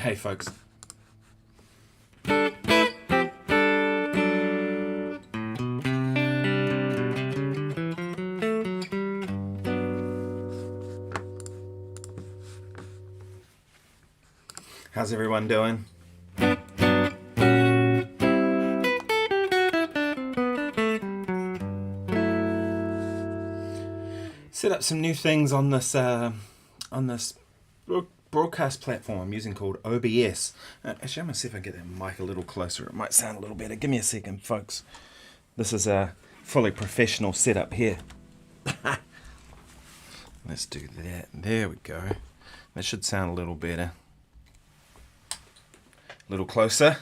Hey folks. How's everyone doing? Set up some new things on this broadcast platform I'm using called OBS. Actually, I'm going to see if I can get that mic a little closer. It might sound a little better. Give me a second, folks. This is a fully professional setup here. Let's do that. There we go. That should sound a little better. A little closer.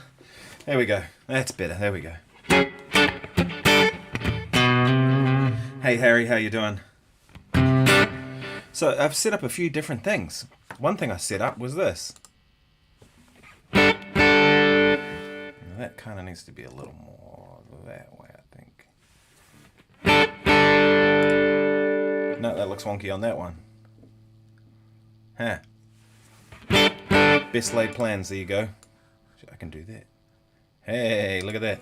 There we go. That's better. There we go. Hey, Harry. How you doing? So I've set up a few different things. One thing I set up was this. Now that kind of needs to be a little more that way, I think. No, that looks wonky on that one. Huh. Best laid plans, there you go. I can do that. Hey, look at that.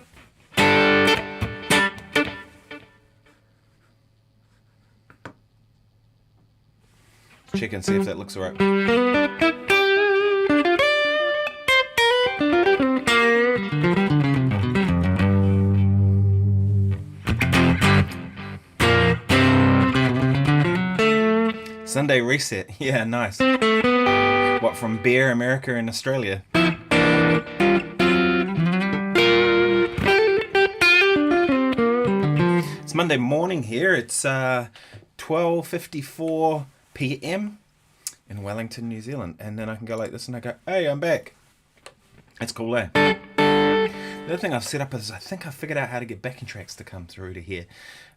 Check and see if that looks alright. Sunday reset. Yeah, nice. What, from Bear, America and Australia? It's Monday morning here. It's 12:54 p.m. in Wellington, New Zealand, and then I can go like this and I go, hey, I'm back. It's cool, eh? The other thing I've set up is I think I figured out how to get backing tracks to come through to here.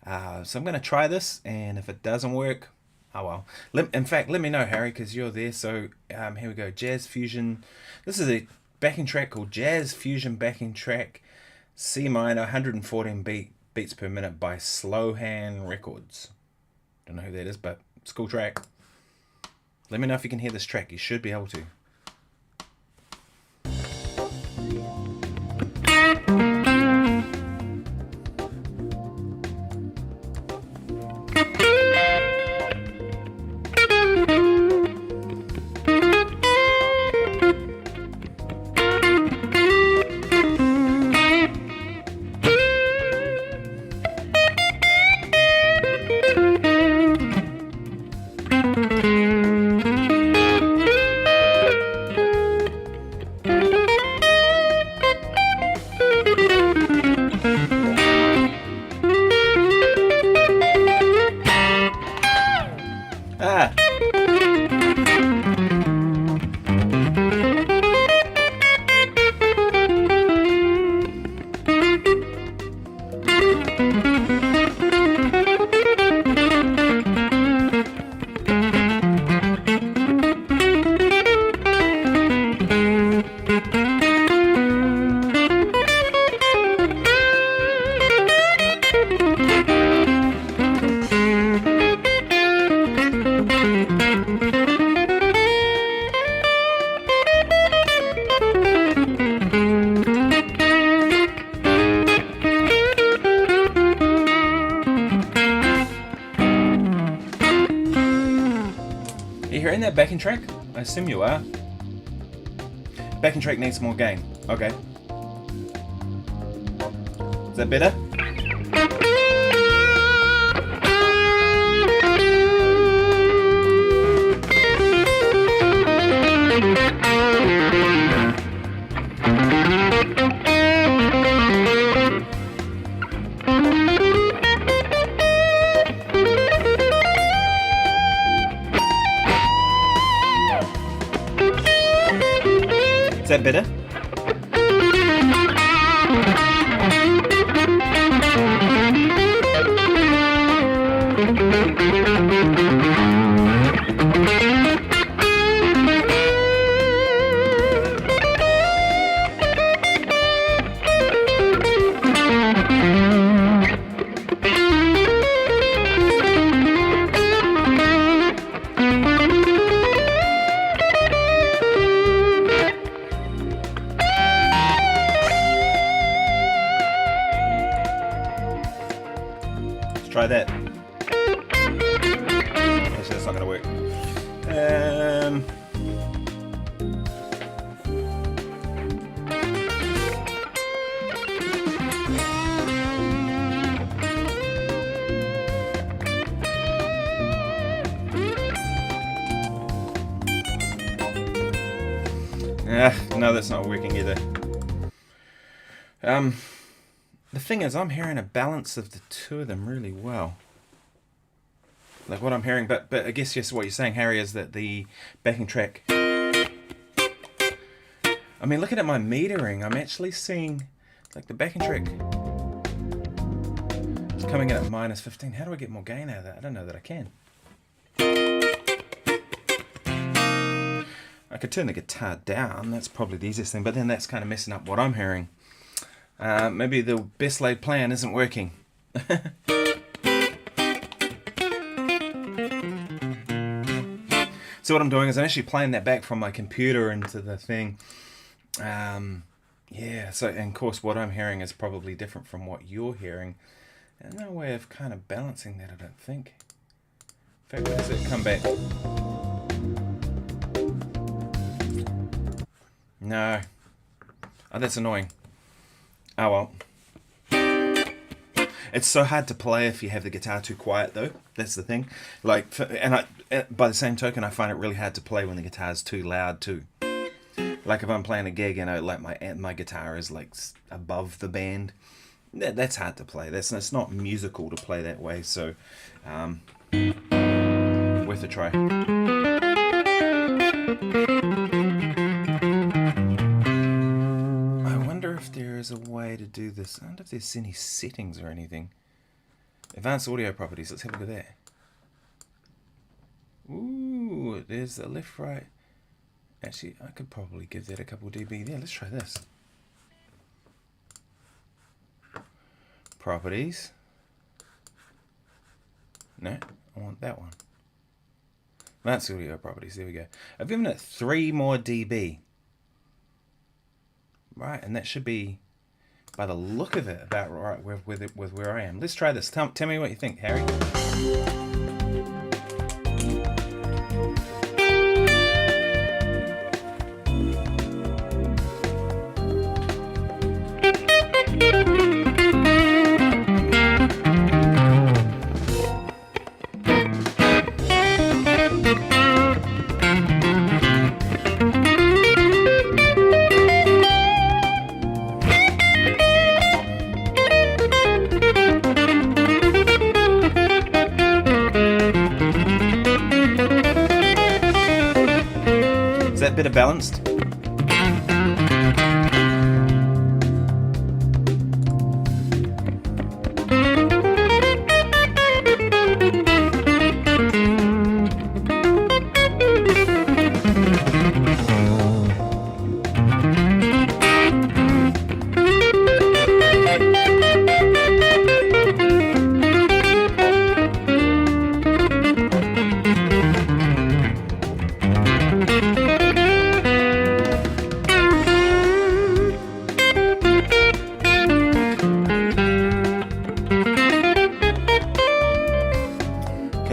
So I'm going to try this, and if it doesn't work, oh well. In fact, let me know, Harry, because you're there. So here we go, Jazz Fusion. This is a backing track called Jazz Fusion Backing Track C minor, 114 beats per minute by Slow Hand Records. Don't know who that is, but it's a cool track. Let me know if you can hear this track. You should be able to. That backing track? I assume you are. Backing track needs more gain. Okay. Is that better? Is that better? that. Actually, that's not going to work. No, that's not working either. The thing is, I'm hearing a balance of the two of them really well. Like what I'm hearing, but I guess yes, what you're saying, Harry, is that the backing track. I mean, looking at my metering, I'm actually seeing like the backing track is coming in at -15. How do I get more gain out of that? I don't know that I can. I could turn the guitar down, that's probably the easiest thing, but then that's kind of messing up what I'm hearing. Maybe the best laid plan isn't working. So what I'm doing is I'm actually playing that back from my computer into the thing. Yeah, so and of course what I'm hearing is probably different from what you're hearing. And no way of kind of balancing that, I don't think. In fact, where does it come back? No. Oh, that's annoying. Oh well. It's so hard to play if you have the guitar too quiet, though. That's the thing. Like, by the same token, I find it really hard to play when the guitar's too loud too. Like if I'm playing a gig, like my guitar is like above the band. That's hard to play. It's not musical to play that way. So, worth a try. If there is a way to do this. I wonder if there's any settings or anything. Advanced audio properties. Let's have a look at that. Ooh, there's the left, right. Actually, I could probably give that a couple dB there. Let's try this. Properties. No, I want that one. Advanced audio properties. There we go. I've given it 3 more dB. Right, and that should be, by the look of it, about right with where I am. Let's try this. Tell me what you think, Harry. Bit of balanced.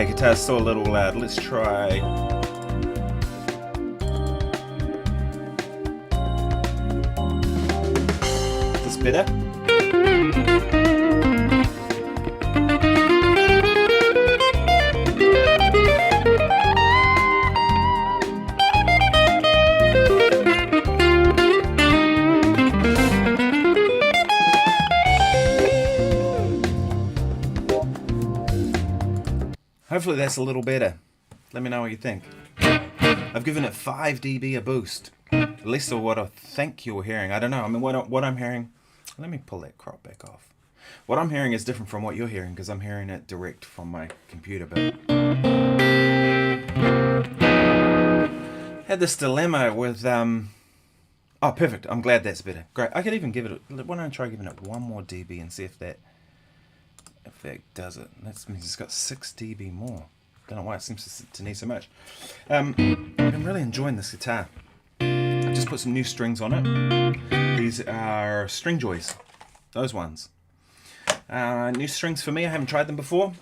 Guitar's still a little loud. Let's try. Is this better? Hopefully that's a little better. Let me know what you think. I've given it 5 dB a boost. At least of what I think you're hearing. I don't know. I mean, what I'm hearing... Let me pull that crop back off. What I'm hearing is different from what you're hearing because I'm hearing it direct from my computer. But had this dilemma with... Oh, perfect. I'm glad that's better. Great. I could even give it... Why don't I try giving it 1 more dB and see if that... effect does it. That means it's got 6 dB more. Don't know why it seems to need so much. I've been really enjoying this guitar. I just put some new strings on it. These are String Joys. Those ones. New strings for me. I haven't tried them before.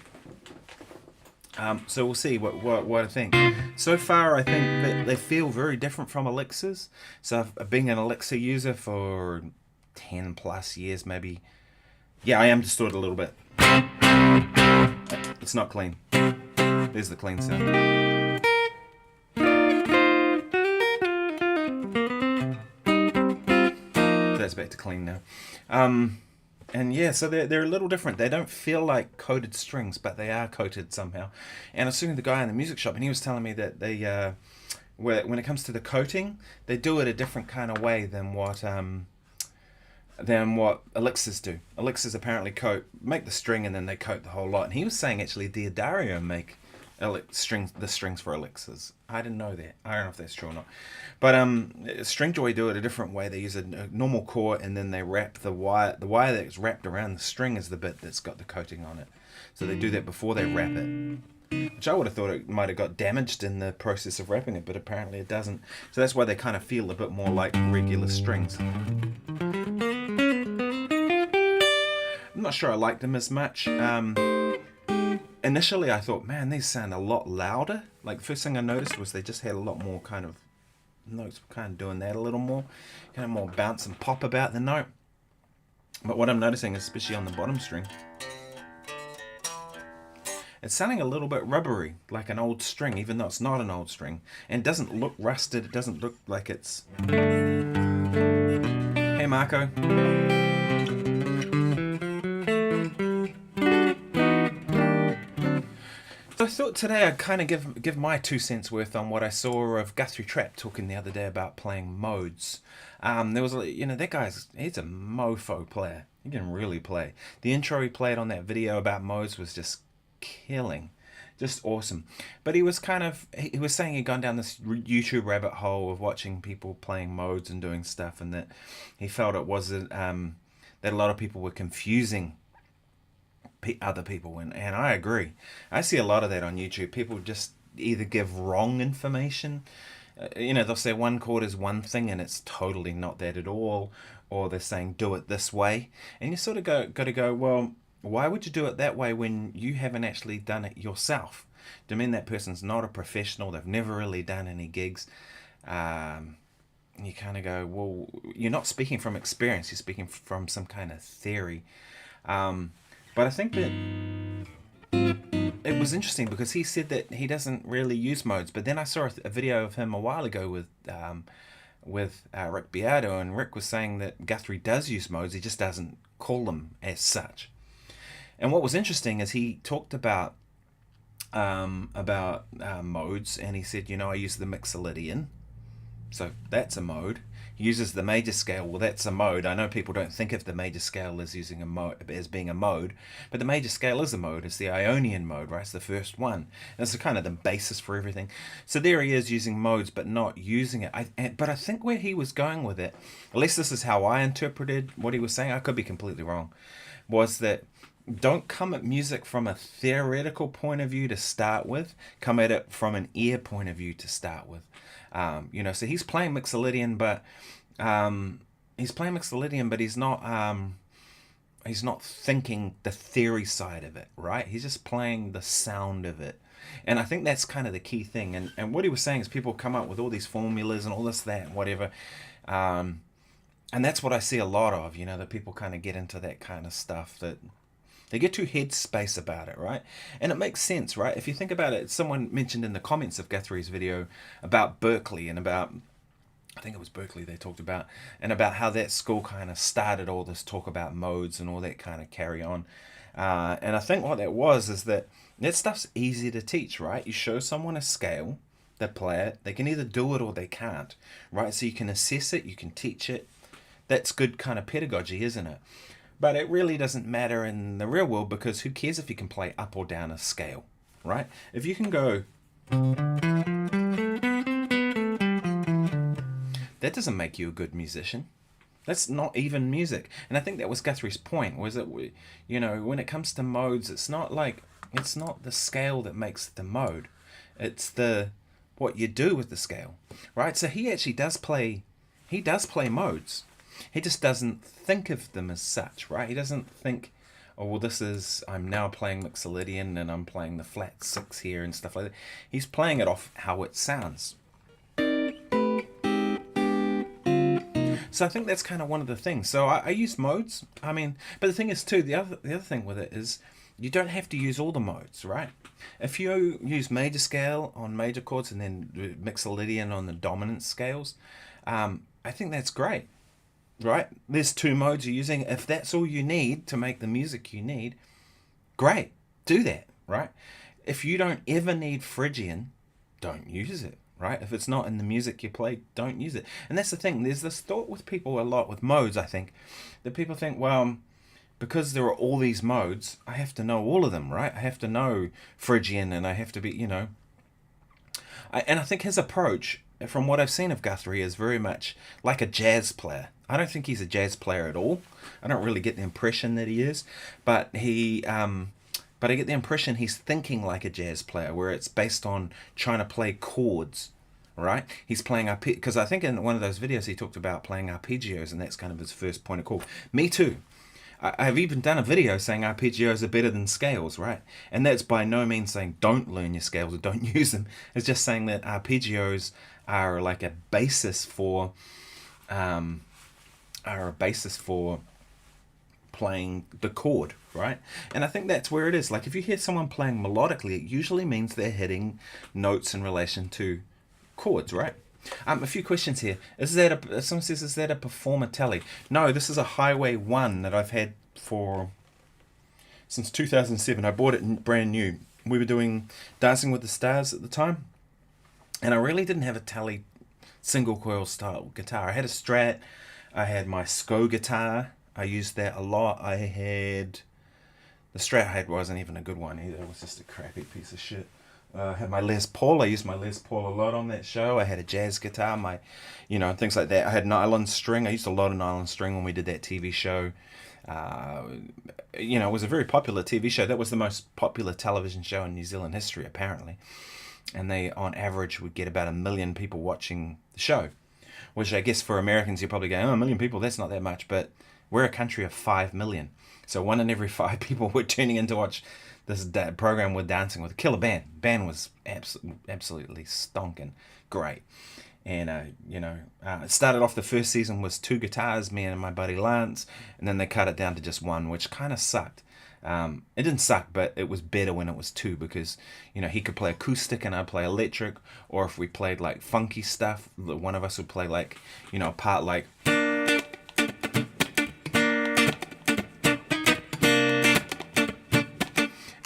So we'll see what I think. So far, I think that they feel very different from elixirs. So I've been an elixir user for 10 plus years, maybe. Yeah, I am distorted a little bit. It's not clean. There's the clean sound. That's back to clean now. And yeah, so they're a little different. They don't feel like coated strings, but they are coated somehow. And I was talking to the guy in the music shop, and he was telling me that they, when it comes to the coating, they do it a different kind of way than what elixirs do. Elixirs apparently make the string and then they coat the whole lot. And he was saying actually Diodario make the strings for elixirs. I didn't know that. I don't know if that's true or not. But Stringjoy do it a different way. They use a normal core and then they wrap the wire. The wire that's wrapped around the string is the bit that's got the coating on it. So they do that before they wrap it. Which I would have thought it might have got damaged in the process of wrapping it, but apparently it doesn't. So that's why they kind of feel a bit more like regular strings. I'm not sure I like them as much. Initially I thought, man, these sound a lot louder. Like the first thing I noticed was they just had a lot more kind of notes, kind of doing that a little more, kind of more bounce and pop about the note. But what I'm noticing, especially on the bottom string, it's sounding a little bit rubbery, like an old string, even though it's not an old string. And it doesn't look rusted, it doesn't look like it's... Hey Marco. So I thought today I'd kind of give my 2 cents worth on what I saw of Guthrie Trapp talking the other day about playing modes. There was, that he's a mofo player. He can really play. The intro he played on that video about modes was just killing. Just awesome. But he was saying he'd gone down this YouTube rabbit hole of watching people playing modes and doing stuff, and that he felt it wasn't, that a lot of people were confusing other people, and I agree. I see a lot of that on YouTube. People just either give wrong information. They'll say one chord is one thing and it's totally not that at all, or they're saying do it this way, and you sort of got to go, well, why would you do it that way when you haven't actually done it yourself? Do you mean that person's not a professional? They've never really done any gigs. You kind of go, well, you're not speaking from experience. You're speaking from some kind of theory. But I think that it was interesting because he said that he doesn't really use modes. But then I saw a video of him a while ago with Rick Beato, and Rick was saying that Guthrie does use modes. He just doesn't call them as such. And what was interesting is he talked about modes, and he said, I use the Mixolydian, so that's a mode. He uses the major scale. Well, that's a mode. I know people don't think of the major scale as as being a mode, but the major scale is a mode. It's the Ionian mode, right? It's the first one. And it's kind of the basis for everything. So there he is using modes, but not using it. But I think where he was going with it, at least this is how I interpreted what he was saying. I could be completely wrong. Was that don't come at music from a theoretical point of view to start with. Come at it from an ear point of view to start with. So he's playing Mixolydian, but he's not thinking the theory side of it, right? He's just playing the sound of it. And I think that's kind of the key thing. And what he was saying is people come up with all these formulas and all this, that, and whatever. And that's what I see a lot of, that people kind of get into that kind of stuff, that they get too headspace about it, right? And it makes sense, right? If you think about it, someone mentioned in the comments of Guthrie's video about Berkeley and about, I think it was Berkeley they talked about, and about how that school kind of started all this talk about modes and all that kind of carry on. And I think what that was is that stuff's easy to teach, right? You show someone a scale, they play it, they can either do it or they can't, right? So you can assess it, you can teach it. That's good kind of pedagogy, isn't it? But it really doesn't matter in the real world, because who cares if you can play up or down a scale, right? If you can go, that doesn't make you a good musician. That's not even music. And I think that was Guthrie's point, was that when it comes to modes, it's not the scale that makes the mode. It's what you do with the scale, right? So he actually does play modes. He just doesn't think of them as such, right? He doesn't think, oh, well, I'm now playing Mixolydian and I'm playing the flat 6 here and stuff like that. He's playing it off how it sounds. So I think that's kind of one of the things. So I use modes. I mean, but the thing is too, the other thing with it is you don't have to use all the modes, right? If you use major scale on major chords and then Mixolydian on the dominant scales, I think that's great, right? There's 2 modes you're using. If that's all you need to make the music you need, great, do that, right? If you don't ever need Phrygian, don't use it. Right? If it's not in the music you play, don't use it. And that's the thing. There's this thought with people a lot with modes, I think, that people think, well, because there are all these modes, I have to know all of them, right? I have to know Phrygian and I have to be, and I think his approach, from what I've seen of Guthrie, is very much like a jazz player. I don't think he's a jazz player at all. I don't really get the impression that he is, but but I get the impression he's thinking like a jazz player, where it's based on trying to play chords, right? He's playing because I think in one of those videos he talked about playing arpeggios, and that's kind of his first point of call. Me too. I've even done a video saying arpeggios are better than scales, right? And that's by no means saying don't learn your scales or don't use them. It's just saying that arpeggios are like a basis for playing the chord, right? And I think that's where it is. Like if you hear someone playing melodically, it usually means they're hitting notes in relation to chords, right? A few questions here. Someone says, is that a Performer Tele? No, this is a Highway 1 that I've had since 2007. I bought it brand new. We were doing Dancing with the Stars at the time, and I really didn't have a Tele single coil style guitar. I had a Strat, I had my SCO guitar, I used that a lot. The Strat I had wasn't even a good one either. It was just a crappy piece of shit. I had my Les Paul. I used my Les Paul a lot on that show. I had a jazz guitar, things like that. I had nylon string. I used a lot of nylon string when we did that TV show. It was a very popular TV show. That was the most popular television show in New Zealand history, apparently. And they, on average, would get about 1 million people watching the show. Which I guess for Americans, you're probably going, 1 million people, that's not that much. But we're a country of 5 million. So 1 in every 5 people were tuning in to watch this program with Dancing with a Killer Band. Band was absolutely stonking great. And, it started off, the first season was 2 guitars, me and my buddy Lance. And then they cut it down to just 1, which kind of sucked. It didn't suck, but it was better when it was 2 because, he could play acoustic and I'd play electric. Or if we played like funky stuff, one of us would play like, a part like...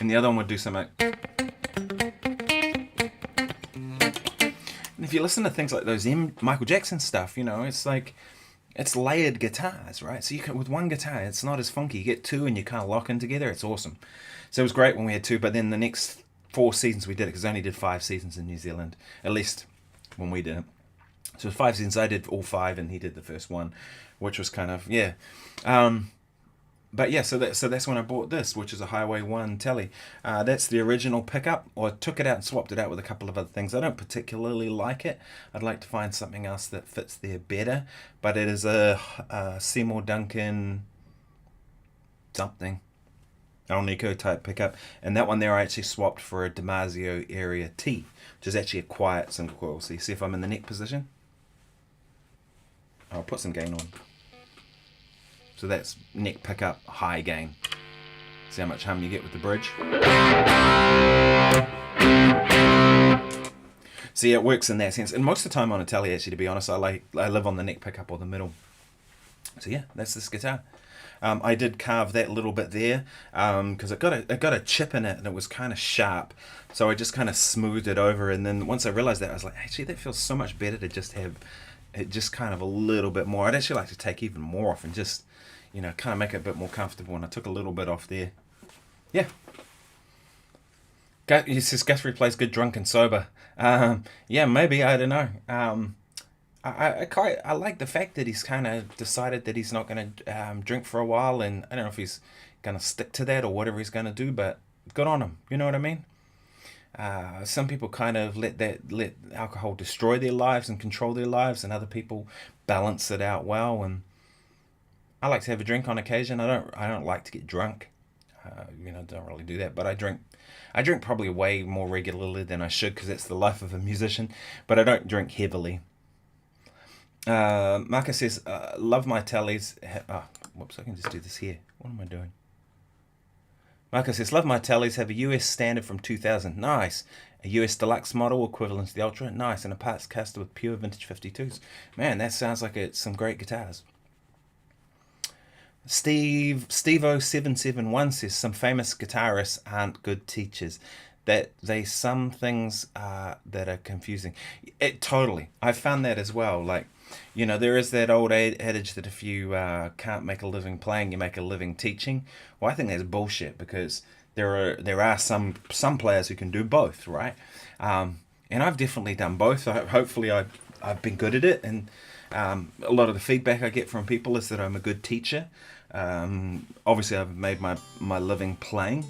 And the other one would do something like... And if you listen to things like those Michael Jackson stuff, it's like... It's layered guitars, right? So you can, with one guitar, it's not as funky. You get 2 and you kind of lock in together. It's awesome. So it was great when we had 2, but then the next 4 seasons we did it, because I only did 5 seasons in New Zealand, at least when we did it. So 5 seasons, I did all 5 and he did the first 1, which was kind of, yeah. But yeah, so that's when I bought this, which is a Highway 1 Tele. That's the original pickup, or I took it out and swapped it out with a couple of other things. I don't particularly like it. I'd like to find something else that fits there better. But it is a Seymour Duncan something, Alnico type pickup. And that one there I actually swapped for a Damasio Area T, which is actually a quiet single coil. So you see if I'm in the neck position? I'll put some gain on. So that's neck pickup, high gain. See how much hum you get with the bridge. So yeah, it works in that sense. And most of the time on a Tele, actually, to be honest, I live on the neck pickup or the middle. So yeah, that's this guitar. I did carve that little bit there because it got a chip in it and it was kind of sharp. So I just kind of smoothed it over. And then once I realized that, I was like, actually, that feels so much better to just have it just kind of a little bit more. I'd actually like to take even more off and just, kind of make it a bit more comfortable. And I took a little bit off there. Yeah. He says Guthrie plays good drunk and sober. Yeah, maybe, I don't know. I like the fact that he's kind of decided that he's not going to drink for a while, and I don't know if he's going to stick to that or whatever he's going to do, but good on him. You know what I mean? Some people kind of let alcohol destroy their lives and control their lives, and other people balance it out well. And I like to have a drink on occasion. I don't like to get drunk. Don't really do that. But I drink probably way more regularly than I should, because it's the life of a musician. But I don't drink heavily. Marcus says, love my tellies. Whoops, I can just do this here. What am I doing? Marcus says, love my tellies. Have a US standard from 2000. Nice. A US deluxe model equivalent to the Ultra. Nice. And a parts caster with pure vintage 52s. Man, that sounds like it's some great guitars. Steve0771 says, some famous guitarists aren't good teachers. That they some things that are confusing. Totally. I've found that as well. Like, there is that old adage that if you can't make a living playing, you make a living teaching. Well, I think that's bullshit, because there are some players who can do both, right? And I've definitely done both. Hopefully I've been good at it, and a lot of the feedback I get from people is that I'm a good teacher. Obviously, I've made my living playing.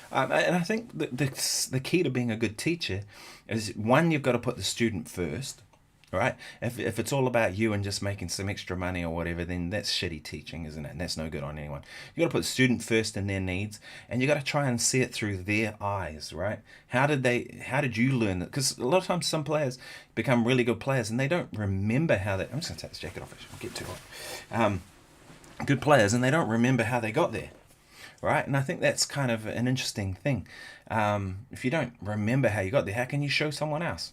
And I think the key to being a good teacher is, one, you've got to put the student first, right? If it's all about you and just making some extra money or whatever, then that's shitty teaching, isn't it? And that's no good on anyone. You've got to put the student first and their needs, and you got to try and see it through their eyes, right? How did you learn that? Because a lot of times some players become really good players and they don't remember how they... I'm just going to take this jacket off, I'll get too hot. Good players, and they don't remember how they got there. Right, and I think that's kind of an interesting thing. If you don't remember how you got there, how can you show someone else?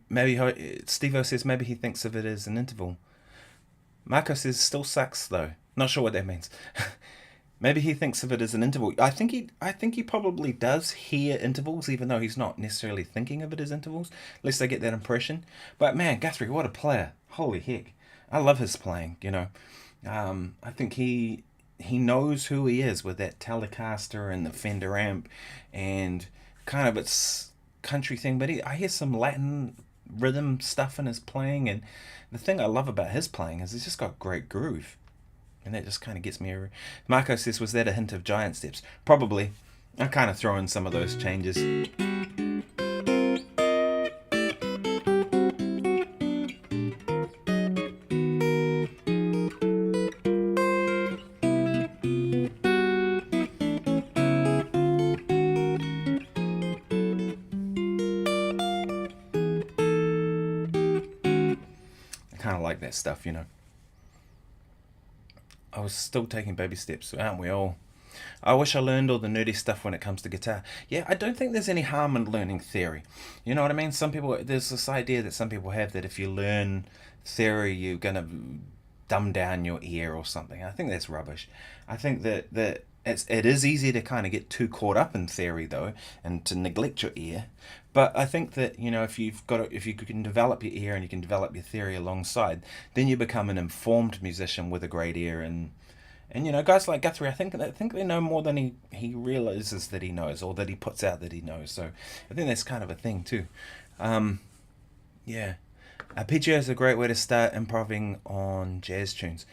Maybe Steve-O says maybe he thinks of it as an interval. Marco says still sucks though. Not sure what that means. Maybe he thinks of it as an interval. I think he probably does hear intervals, even though he's not necessarily thinking of it as intervals. At least I get that impression. But man, Guthrie, what a player! Holy heck, I love his playing. I think he knows who he is with that Telecaster and the Fender amp, and kind of its country thing. But I hear some Latin rhythm stuff in his playing, and the thing I love about his playing is he's just got great groove, and that just kind of gets me. Marco says, was that a hint of giant steps? Probably. I kind of throw in some of those changes. That stuff, I was still taking baby steps, aren't we all? I wish I learned all the nerdy stuff when it comes to guitar. Yeah, I don't think there's any harm in learning theory. You know what I mean? There's this idea that some people have that if you learn theory, you're going to dumb down your ear or something. I think that's rubbish. I think that it is easy to kind of get too caught up in theory, though, and to neglect your ear. But I think that, if you can develop your ear and you can develop your theory alongside, then you become an informed musician with a great ear. And guys like Guthrie, I think they know more than he realizes that he knows, or that he puts out that he knows. So I think that's kind of a thing too. Yeah. Arpeggio is a great way to start improving on jazz tunes.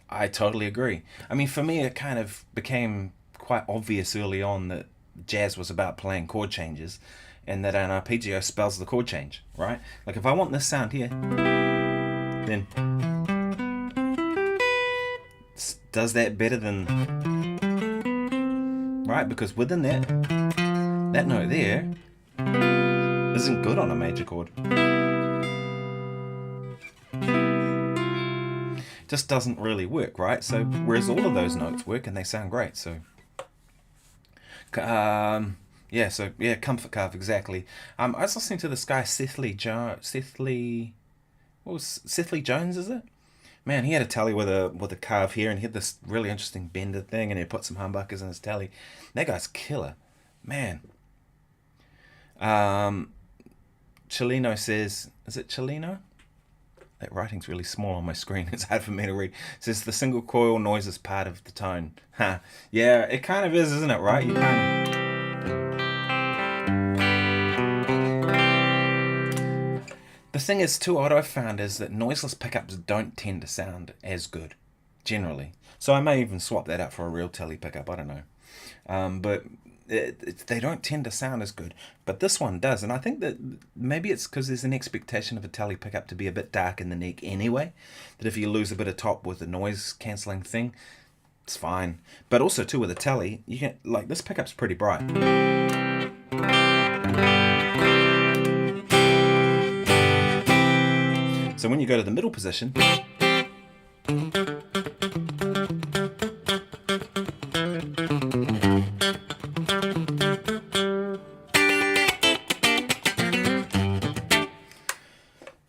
I totally agree. I mean, for me, it kind of became quite obvious early on that jazz was about playing chord changes, and that an arpeggio spells the chord change, right? Like if I want this sound here, then does that better than, right? Because within that note there isn't good on a major chord. Just doesn't really work, right? So whereas all of those notes work and they sound great. So Comfort Carve, exactly. I was listening to this guy Sethly Jones, is it? Man, he had a tally with a carve here, and he had this really interesting bender thing, and he put some humbuckers in his tally. That guy's killer, man. Chelino says, is it Chelino? That writing's really small on my screen. It's hard for me to read. It says the single coil noise is part of the tone. Yeah, it kind of is, isn't it? Right? You kind of... The thing is, too, what I've found is that noiseless pickups don't tend to sound as good, generally. So I may even swap that out for a real telly pickup. I don't know. But they don't tend to sound as good. But this one does. And I think that maybe it's because there's an expectation of a telly pickup to be a bit dark in the neck anyway. That if you lose a bit of top with the noise cancelling thing, it's fine. But also too with a Tele, you can, like, this pickup's pretty bright. So when you go to the middle position,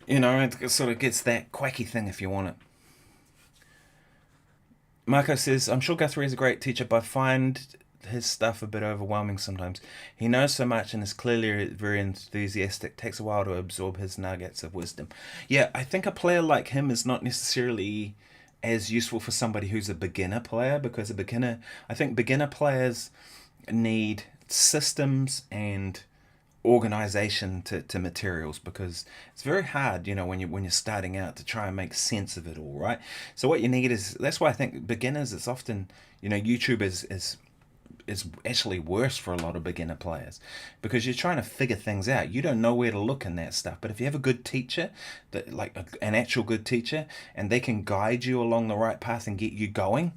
you know, it sort of gets that quacky thing if you want it. Marco says, I'm sure Guthrie is a great teacher, but I find his stuff a bit overwhelming sometimes. He knows so much and is clearly very enthusiastic. Takes a while to absorb his nuggets of wisdom. Yeah, I think a player like him is not necessarily as useful for somebody who's a beginner player, because I think beginner players need systems and organization to materials, because it's very hard, you know, when you're starting out, to try and make sense of it all, right? So what you need is, that's why I think beginners, it's often, you know, YouTube is actually worse for a lot of beginner players, because you're trying to figure things out. You don't know where to look in that stuff. But if you have a good teacher, that like an actual good teacher, and they can guide you along the right path and get you going,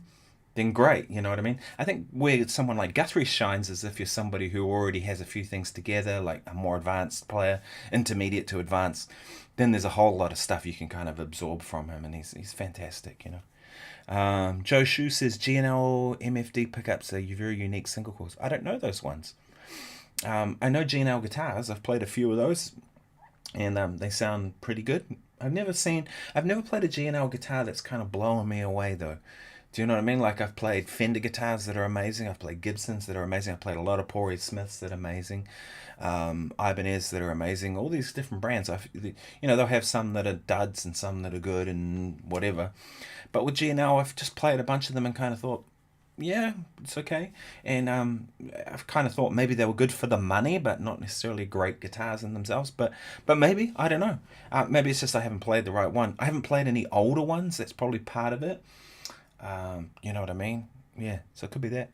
then great, you know what I mean? I think where someone like Guthrie shines is if you're somebody who already has a few things together, like a more advanced player, intermediate to advanced, then there's a whole lot of stuff you can kind of absorb from him, and he's fantastic, you know. Joe Shu says, G&L MFD pickups are very unique single coils. I don't know those ones. I know G&L guitars. I've played a few of those, and they sound pretty good. I've never played a G&L guitar that's kind of blowing me away, though. Do you know what I mean? Like, I've played Fender guitars that are amazing. I've played Gibsons that are amazing. I've played a lot of Pori Smiths that are amazing. Ibanez that are amazing. All these different brands. You know, they'll have some that are duds and some that are good and whatever. But with G&L, I've just played a bunch of them and kind of thought, yeah, it's okay. And I've kind of thought maybe they were good for the money, but not necessarily great guitars in themselves. But maybe, I don't know. Maybe it's just I haven't played the right one. I haven't played any older ones. That's probably part of it. You know what I mean? Yeah, so it could be that.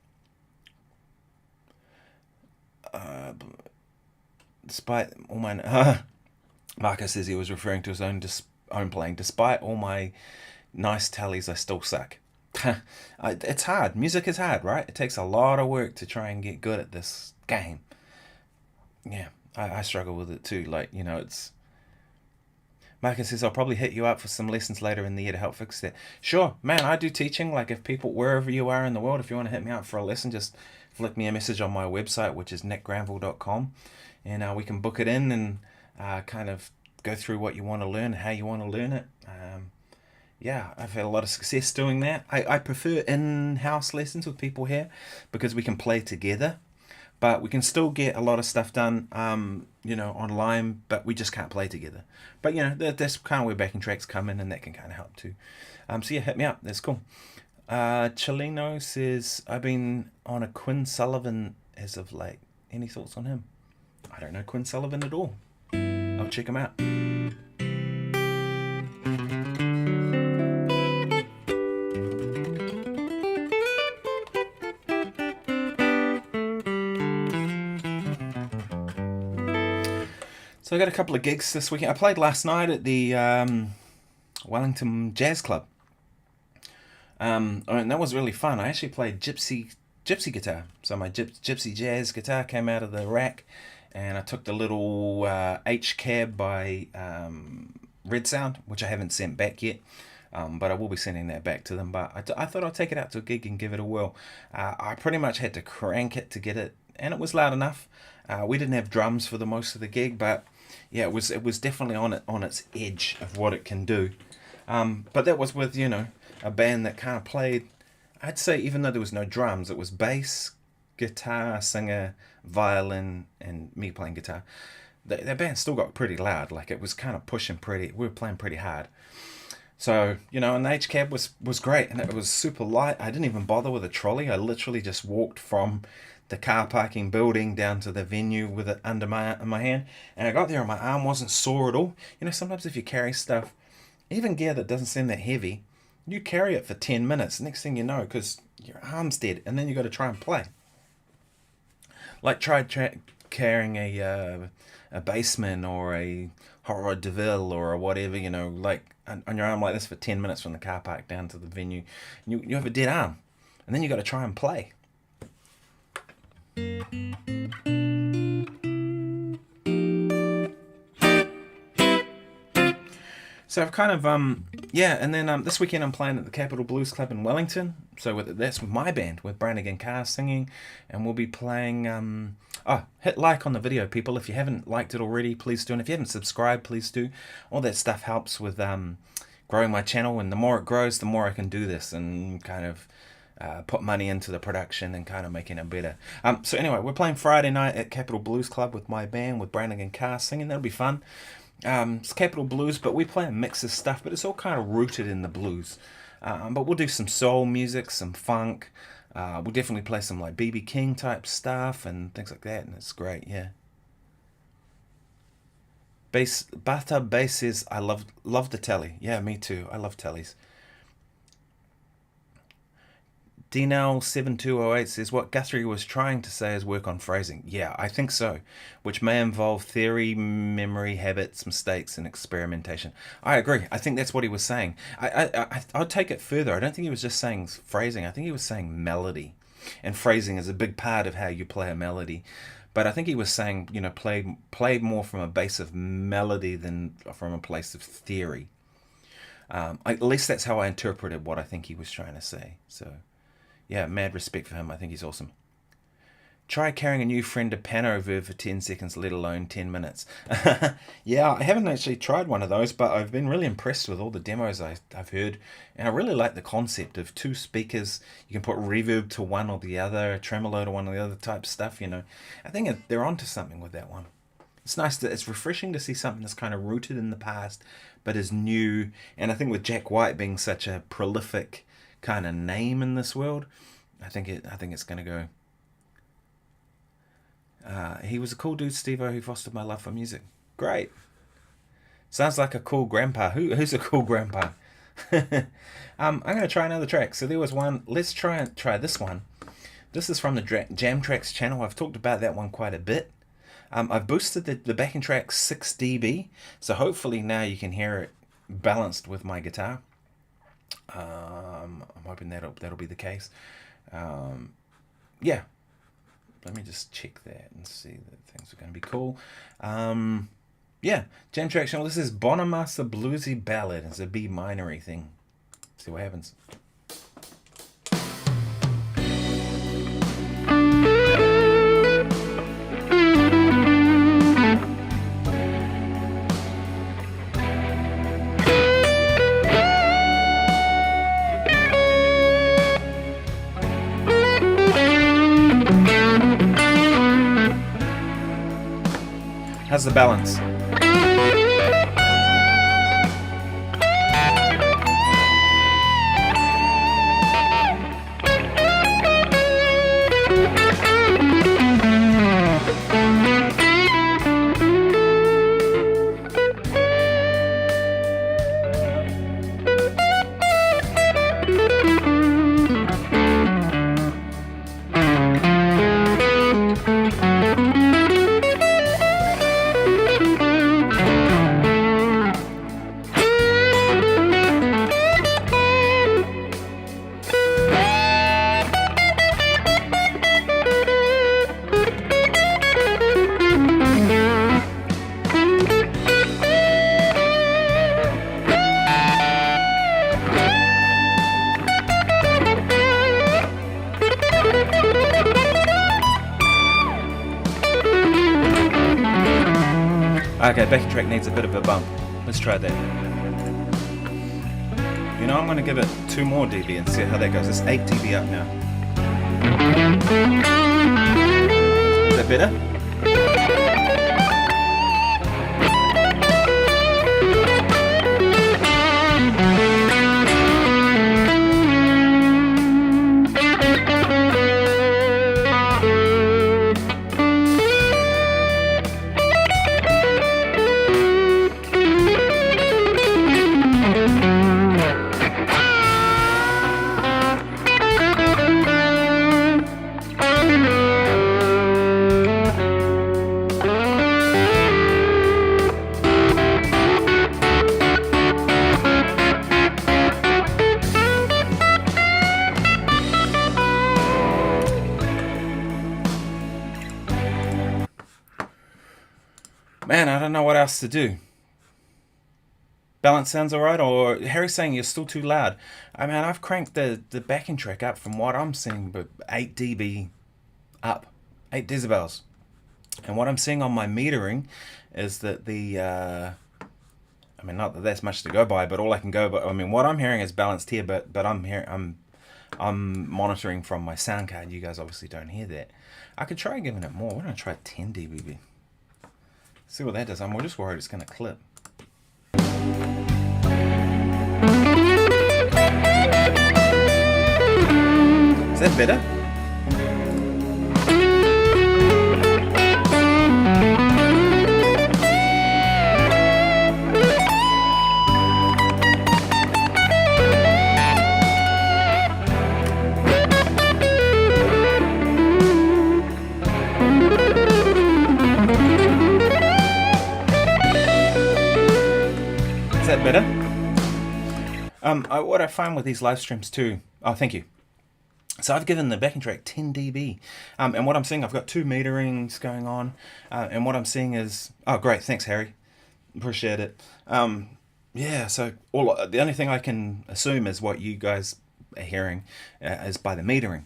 Despite all my... Marco says he was referring to his own playing. Despite all my nice tallies, I still suck. It's hard. Music is hard, right? It takes a lot of work to try and get good at this game. Yeah, I struggle with it too. Like, you know, it's... Marcus says, I'll probably hit you up for some lessons later in the year to help fix that. Sure, man, I do teaching. Like, if people, wherever you are in the world, if you want to hit me up for a lesson, just flick me a message on my website, which is nickgranville.com, and we can book it in and kind of go through what you want to learn, how you want to learn it. Yeah, I've had a lot of success doing that. I prefer in-house lessons with people here, because we can play together. But we can still get a lot of stuff done, you know, online, but we just can't play together. But, you know, that's kind of where backing tracks come in, and that can kind of help too. So, yeah, hit me up. That's cool. Chelino says, I've been on a Quinn Sullivan as of late. Any thoughts on him? I don't know Quinn Sullivan at all. I'll check him out. So I got a couple of gigs this weekend. I played last night at the Wellington Jazz Club. And that was really fun. I actually played gypsy guitar. So my gypsy jazz guitar came out of the rack, and I took the little H-cab by Red Sound, which I haven't sent back yet. But I will be sending that back to them. But I thought I'd take it out to a gig and give it a whirl. I pretty much had to crank it to get it, and it was loud enough. We didn't have drums for the most of the gig, but yeah, it was definitely on its edge of what it can do. But that was with, you know, a band that kind of played, I'd say, even though there was no drums, it was bass, guitar, singer, violin, and me playing guitar. That band still got pretty loud. Like, it was kind of pushing we were playing pretty hard. So, you know, and the H-cab was great, and it was super light. I didn't even bother with a trolley. I literally just walked from the car parking building down to the venue with it under my hand, and I got there and my arm wasn't sore at all. You know, sometimes if you carry stuff, even gear that doesn't seem that heavy, you carry it for 10 minutes. Next thing you know, because your arm's dead, and then you got to try and play. Like, try carrying a Bassman or a Hot Rod DeVille or whatever, you know, like on your arm like this for 10 minutes from the car park down to the venue. You have a dead arm. And then you got to try and play. So I've kind of, and then this weekend I'm playing at the Capital Blues Club in Wellington. So that's with my band, with Brannigan Carr singing, and we'll be playing, hit like on the video, people. If you haven't liked it already, please do. And if you haven't subscribed, please do. All that stuff helps with growing my channel, and the more it grows, the more I can do this and kind of put money into the production and kind of making it better. So anyway, we're playing Friday night at Capital Blues Club with my band, with Brannigan Carr singing. That'll be fun. It's Capital Blues, but we play a mix of stuff, but it's all kind of rooted in the blues. But we'll do some soul music, some funk. We'll definitely play some like B.B. King type stuff and things like that, and it's great, yeah. Bathtub Bass says, I love the telly. Yeah, me too. I love tellies. DNL7208 says, what Guthrie was trying to say is work on phrasing. Yeah, I think so, which may involve theory, memory, habits, mistakes, and experimentation. I agree. I think that's what he was saying. I'll take it further. I don't think he was just saying phrasing. I think he was saying melody. And phrasing is a big part of how you play a melody. But I think he was saying, play more from a base of melody than from a place of theory. At least that's how I interpreted what I think he was trying to say. So, yeah, mad respect for him. I think he's awesome. Try carrying a new Fender Pano Verve for 10 seconds, let alone 10 minutes. Yeah, I haven't actually tried one of those, but I've been really impressed with all the demos I've heard. And I really like the concept of two speakers. You can put reverb to one or the other, tremolo to one or the other type stuff, I think they're onto something with that one. It's nice, it's refreshing to see something that's kind of rooted in the past, but is new. And I think with Jack White being such a prolific kind of name in this world, I think it's going to go. He was a cool dude, Steve-O, who fostered my love for music. Great. Sounds like a cool grandpa. Who's a cool grandpa? I'm going to try another track. So there was one. Let's try this one. This is from the Jam Tracks channel. I've talked about that one quite a bit. I've boosted the backing track 6 dB. So hopefully now you can hear it balanced with my guitar. I'm hoping that'll be the case. Yeah. Let me just check that and see that things are going to be cool. Yeah, Jam Track channel. This is Bonamassa Bluesy Ballad. It's a B minor-y thing. See what happens. How's the balance? Okay, backing track needs a bit of a bump. Let's try that. I'm going to give it 2 more dB and see how that goes. It's 8 dB up now. Is that better? know what else to do. Balance sounds alright, or Harry's saying you're still too loud. I mean, I've cranked the backing track up from what I'm seeing, but 8 dB up, 8 decibels. And what I'm seeing on my metering is that I mean, not that that's much to go by, but all I can go by, I mean, what I'm hearing is balanced here, but I'm monitoring from my sound card. You guys obviously don't hear that. I could try giving it more. Why don't I try 10 dB? See what that does. I'm just worried it's going to clip. Is that better? Better. What I find with these live streams too. Oh, thank you. So I've given the backing track 10 dB, and what I'm seeing, I've got 2 meterings going on, and what I'm seeing is, oh great, thanks Harry, appreciate it. Yeah, so the only thing I can assume is what you guys are hearing is by the metering.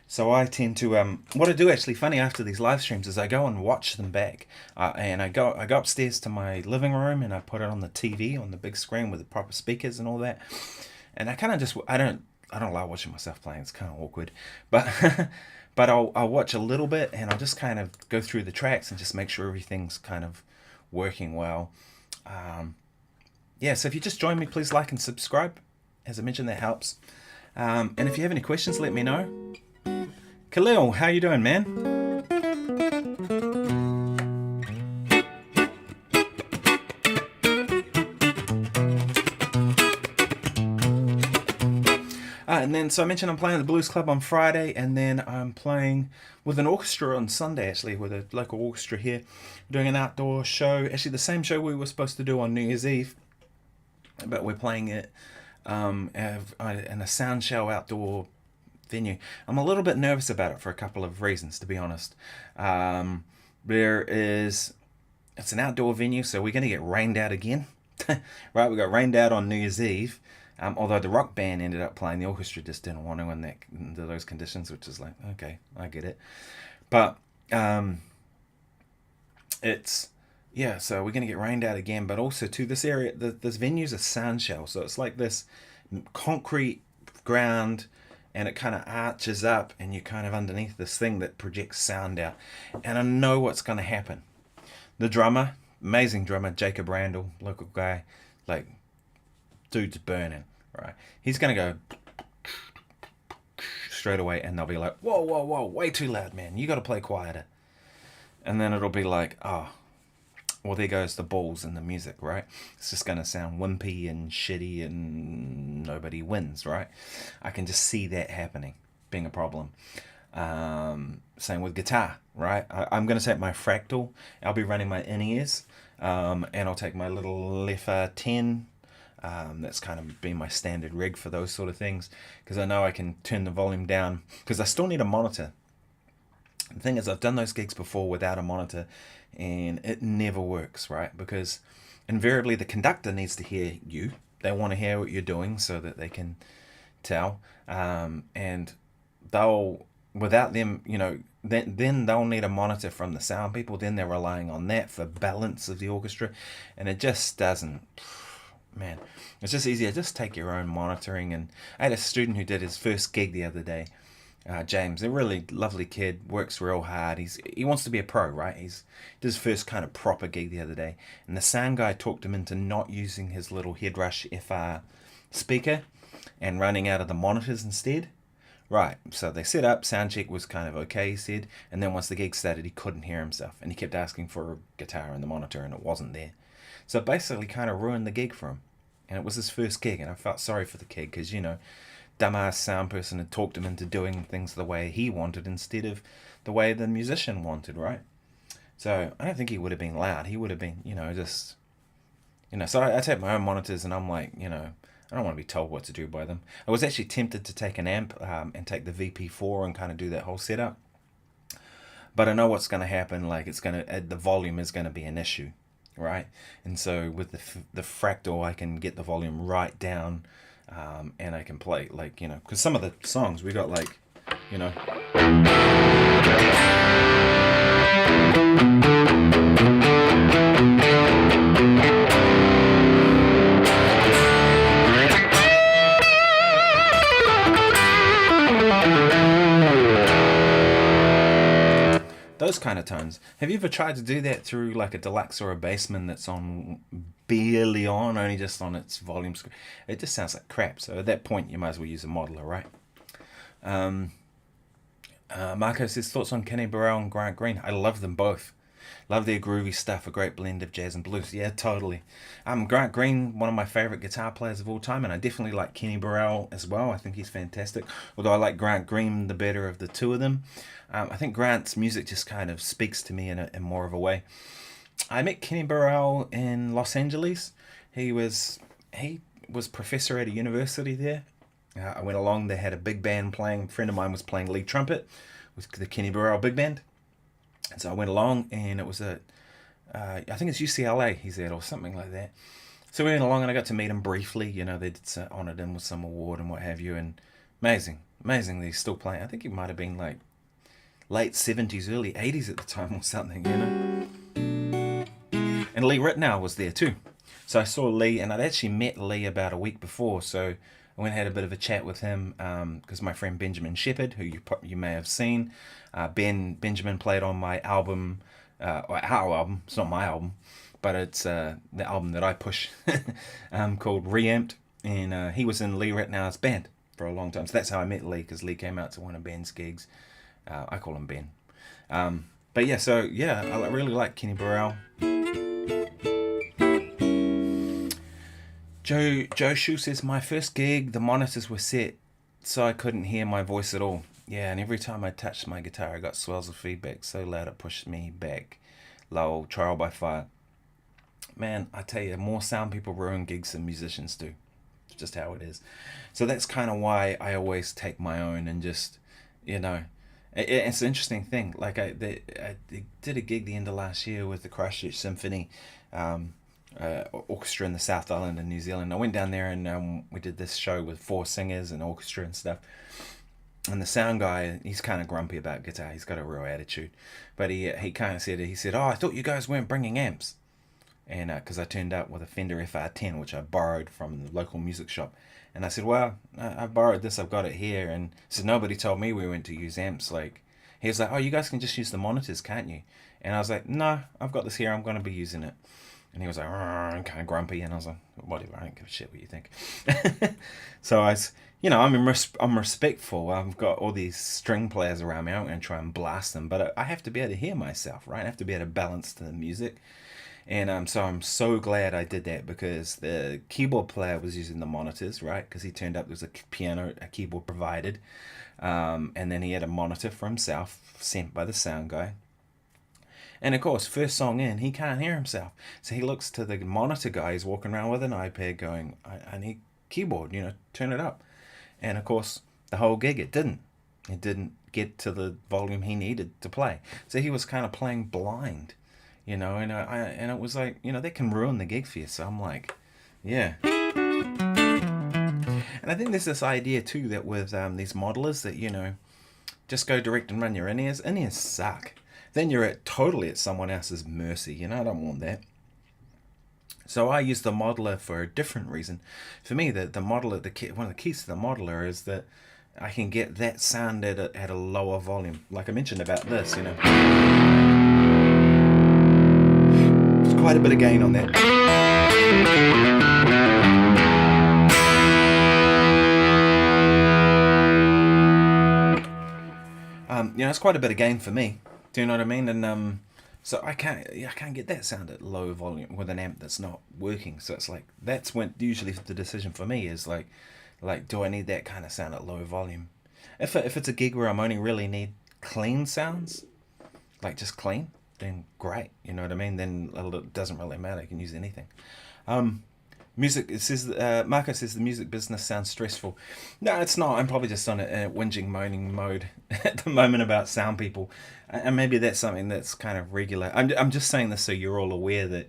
So I tend to, what I do actually funny after these live streams is I go and watch them back, and I go upstairs to my living room and I put it on the TV on the big screen with the proper speakers and all that, and I kind of just I don't like watching myself playing. It's kind of awkward, but but I'll watch a little bit and I'll just kind of go through the tracks and just make sure everything's kind of working well. Yeah, so if you just join me, please like and subscribe. As I mentioned, that helps. And if you have any questions, let me know. Khalil, how you doing, man? And then, so I mentioned I'm playing at the Blues Club on Friday, and then I'm playing with an orchestra on Sunday, actually, with a local orchestra here, doing an outdoor show. Actually, the same show we were supposed to do on New Year's Eve, but we're playing it in a sound show outdoor venue. I'm a little bit nervous about it for a couple of reasons, to be honest. It's an outdoor venue, so we're going to get rained out again. Right, we got rained out on New Year's Eve, although the rock band ended up playing. The orchestra just didn't want to under those conditions, which is like, okay, I get it. But yeah, so we're going to get rained out again, but also to this area, this venue's a sound shell, so it's like this concrete ground, and it kind of arches up, and you're kind of underneath this thing that projects sound out. And I know what's going to happen. The drummer, amazing drummer, Jacob Randall, local guy, like, dude's burning, right? He's going to go straight away, and they'll be like, whoa, whoa, whoa, way too loud, man. You got to play quieter. And then it'll be like, oh, well, there goes the balls in the music, right? It's just going to sound wimpy and shitty and nobody wins, right? I can just see that happening, being a problem. Same with guitar, right? I'm going to take my Fractal. I'll be running my in-ears, and I'll take my little Leffer 10. That's kind of been my standard rig for those sort of things, because I know I can turn the volume down, because I still need a monitor. The thing is, I've done those gigs before without a monitor, and it never works, right? Because invariably the conductor needs to hear you. They want to hear what you're doing so that they can tell. And without them, then they'll need a monitor from the sound people. Then they're relying on that for balance of the orchestra. And it just doesn't, man, it's just easier. Just take your own monitoring. And I had a student who did his first gig the other day. James, a really lovely kid, works real hard. He wants to be a pro, right? He did his first kind of proper gig the other day, and the sound guy talked him into not using his little Headrush FR speaker and running out of the monitors instead. Right, so they set up, sound check was kind of okay, he said, and then once the gig started, he couldn't hear himself, and he kept asking for a guitar and the monitor, and it wasn't there. So it basically kind of ruined the gig for him, and it was his first gig, and I felt sorry for the kid, because, dumbass sound person had talked him into doing things the way he wanted instead of the way the musician wanted, right? So I don't think he would have been loud. He would have been, so I take my own monitors, and I'm like, I don't want to be told what to do by them. I was actually tempted to take an amp and take the VP4 and kind of do that whole setup. But I know what's going to happen. Like, the volume is going to be an issue. right? And so with the Fractal, I can get the volume right down, and I can play, like, you know, because some of the songs we got, like, you know, those kind of tones. Have you ever tried to do that through like a deluxe or a Bassman that's on barely on, only just on its volume screen? It just sounds like crap. So at that point, you might as well use a modeler, right? Marco says, thoughts on Kenny Burrell and Grant Green? I love them both. Love their groovy stuff, a great blend of jazz and blues. Yeah, totally. Grant Green, one of my favourite guitar players of all time, and I definitely like Kenny Burrell as well. I think he's fantastic. Although I like Grant Green the better of the two of them. I think Grant's music just kind of speaks to me in more of a way. I met Kenny Burrell in Los Angeles. He was professor at a university there. I went along. They had a big band playing. A friend of mine was playing lead trumpet with the Kenny Burrell big band. And so I went along, and it was I think it's UCLA he's at, or something like that. So we went along, and I got to meet him briefly. You know, they honoured him with some award and what have you. And amazing that he's still playing. I think he might have been like late 70s, early 80s at the time or something, you know. And Lee Ritenour was there too. So I saw Lee, and I'd actually met Lee about a week before. So I went and had a bit of a chat with him, because my friend Benjamin Shepherd, who you may have seen, Benjamin played on my album, or our album. It's not my album, but it's the album that I push, called Reamped, and he was in Lee Ritenour's band for a long time. So that's how I met Lee, because Lee came out to one of Ben's gigs. I call him Ben. But yeah, so yeah, I really like Kenny Burrell. Joe Shu says, my first gig, the monitors were set so I couldn't hear my voice at all. Yeah, and every time I touched my guitar, I got swells of feedback so loud it pushed me back. Lol, trial by fire. Man, I tell you, more sound people ruin gigs than musicians do. It's just how it is. So that's kind of why I always take my own and just, you know, it's an interesting thing. Like I did a gig the end of last year with the Christchurch Symphony Orchestra in the South Island in New Zealand. I went down there and we did this show with 4 singers and orchestra and stuff. And the sound guy, he's kind of grumpy about guitar. He's got a real attitude. But he kind of said, oh, I thought you guys weren't bringing amps. And because I turned up with a Fender FR10, which I borrowed from the local music shop. And I said, well, I borrowed this, I've got it here. And he said, nobody told me we went to use amps. Like, he was like, oh, you guys can just use the monitors, can't you? And I was like, no, I've got this here, I'm going to be using it. And he was like, kind of grumpy. And I was like, whatever, I don't give a shit what you think. So I was, you know, I'm respectful. I've got all these string players around me. I'm going to try and blast them. But I have to be able to hear myself, right? I have to be able to balance the music. And so I'm so glad I did that, because the keyboard player was using the monitors, right? Because he turned up, there was a piano, a keyboard provided. And then he had a monitor for himself, sent by the sound guy. And of course, first song in, he can't hear himself. So he looks to the monitor guy, he's walking around with an iPad going, I need keyboard, you know, turn it up. And of course, the whole gig, it didn't get to the volume he needed to play. So he was kind of playing blind, you know, and it was like, you know, that can ruin the gig for you. So I'm like, yeah. And I think there's this idea too that with these modelers that, you know, just go direct and run your in-ears. In-ears suck. Then you're totally at someone else's mercy. You know, I don't want that. So I use the modeler for a different reason. For me, the modeler, one of the keys to the modeler is that I can get that sound at a lower volume. Like I mentioned about this, you know. There's quite a bit of gain on that. You know, it's quite a bit of gain for me. Do you know what I mean? And so I can't get that sound at low volume with an amp that's not working. So it's like, that's when usually the decision for me is like, do I need that kind of sound at low volume? If it's a gig where I'm only really need clean sounds, like just clean, then great. You know what I mean? Then it doesn't really matter. You can use anything. Music, it says, Marco says the music business sounds stressful. No, it's not. I'm probably just on a whinging, moaning mode at the moment about sound people. And maybe that's something that's kind of regular. I'm just saying this so you're all aware that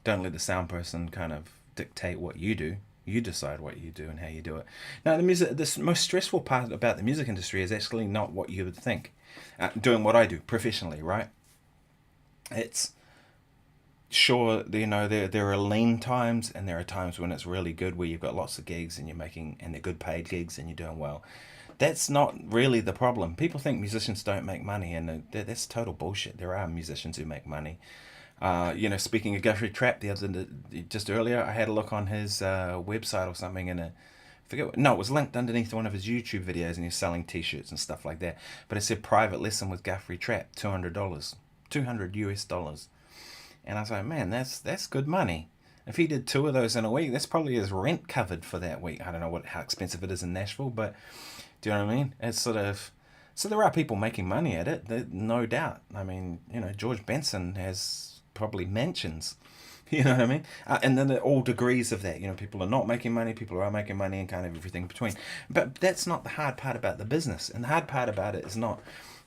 Don't let the sound person kind of dictate what you do. You decide what you do and how you do it. Now, the most stressful part about the music industry is actually not what you would think. Doing what I do professionally, right? It's sure, there are lean times, and there are times when it's really good, where you've got lots of gigs and they're good paid gigs and you're doing well. That's not really the problem. People think musicians don't make money, and that's total bullshit. There are musicians who make money. Speaking of Guthrie Trapp, just earlier, I had a look on his website or something, and it was linked underneath one of his YouTube videos, and he's selling T-shirts and stuff like that. But it said private lesson with Guthrie Trapp, $200 US. And I was like, man, that's good money. If he did 2 of those in a week, that's probably his rent covered for that week. I don't know how expensive it is in Nashville, but do you know what I mean? It's sort of, so there are people making money at it, no doubt. I mean, George Benson has probably mansions, you know what I mean? And then all degrees of that, people are not making money, people are making money, and kind of everything between. But that's not the hard part about the business, and the hard part about it is not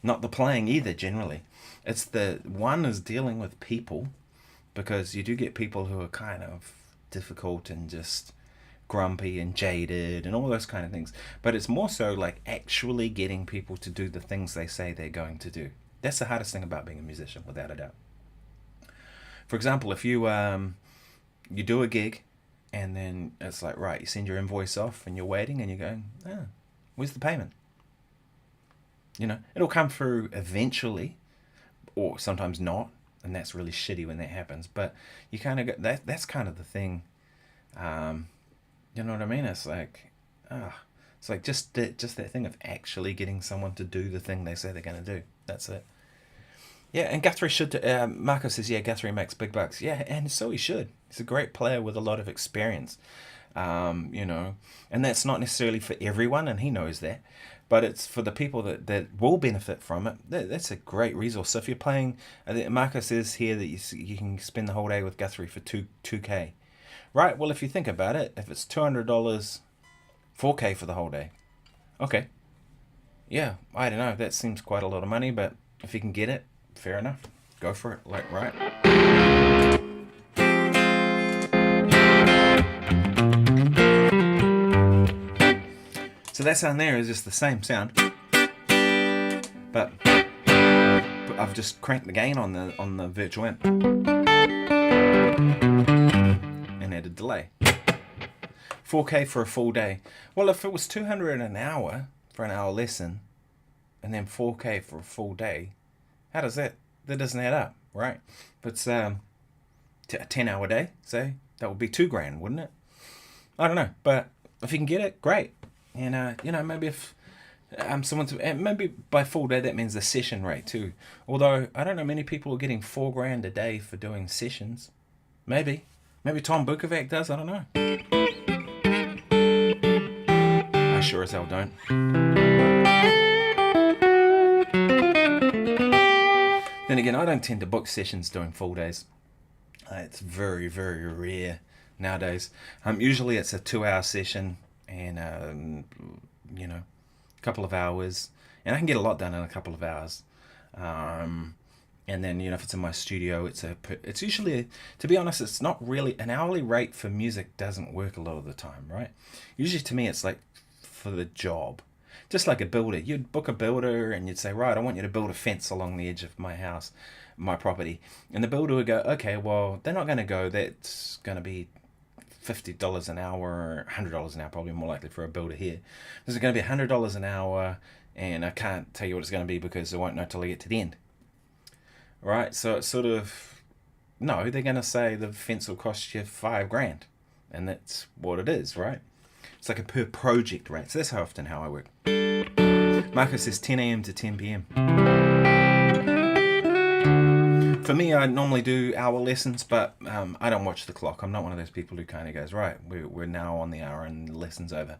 the playing either. Generally, it's one is dealing with people, because you do get people who are kind of difficult and just grumpy and jaded and all those kind of things. But it's more so like actually getting people to do the things they say they're going to do. That's the hardest thing about being a musician, without a doubt. For example, if you do a gig, and then it's like, right, you send your invoice off and you're waiting and you're going, where's the payment? It'll come through eventually, or sometimes not, and that's really shitty when that happens. But you kind of get that's kind of the thing. You know what I mean? It's like, it's like just that thing of actually getting someone to do the thing they say they're going to do. That's it. Yeah, and Guthrie should. Marco says, yeah, Guthrie makes big bucks. Yeah, and so he should. He's a great player with a lot of experience. And that's not necessarily for everyone, and he knows that. But it's for the people that will benefit from it. That's a great resource. So if you're playing, Marco says here that you can spend the whole day with Guthrie for $2K. Right, well, if you think about it, if it's $200, $4K for the whole day. Okay. Yeah, I don't know. That seems quite a lot of money, but if you can get it, fair enough. Go for it. Right. So that sound there is just the same sound, but I've just cranked the gain on the virtual amp and added delay. 4K for a full day. Well, if it was $200 an hour for an hour lesson, and then 4K for a full day, how does that doesn't add up, right? But it's a 10-hour day, say, that would be $2,000, wouldn't it? I don't know, but if you can get it, great. And maybe if maybe by full day, that means the session rate too. Although I don't know many people are getting $4,000 a day for doing sessions. Maybe Tom Bukovac does. I don't know. I sure as hell don't. Then again, I don't tend to book sessions doing full days. It's very, very rare nowadays. Usually it's a 2-hour session and a couple of hours, and I can get a lot done in a couple of hours. And then if it's in my studio, it's usually, to be honest, it's not really an hourly rate for music. Doesn't work a lot of the time, right? Usually to me, it's like for the job. Just like a builder, you'd book a builder and you'd say, right, I want you to build a fence along the edge of my house, my property. And the builder would go, okay, well, they're not going to go, that's going to be $50 an hour, or $100 an hour, probably more likely for a builder here. This is going to be $100 an hour, and I can't tell you what it's going to be because I won't know till I get to the end. Right? So it's sort of, no, they're going to say the fence will cost you $5,000, and that's what it is, right? It's like a per project rate. So that's how I work. Marco says 10 a.m. to 10 p.m. For me, I normally do hour lessons, but I don't watch the clock. I'm not one of those people who kind of goes, right, we're now on the hour and the lesson's over.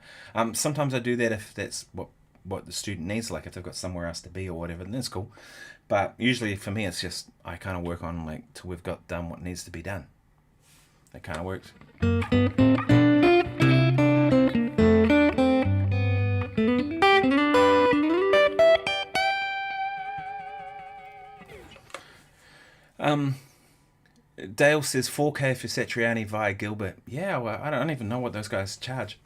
Sometimes I do that if that's what the student needs, like if they've got somewhere else to be or whatever, then that's cool. But usually for me, it's just I kind of work on like till we've got done what needs to be done. That kind of works. Dale says 4K for Satriani via Gilbert. Yeah, well, I don't even know what those guys charge.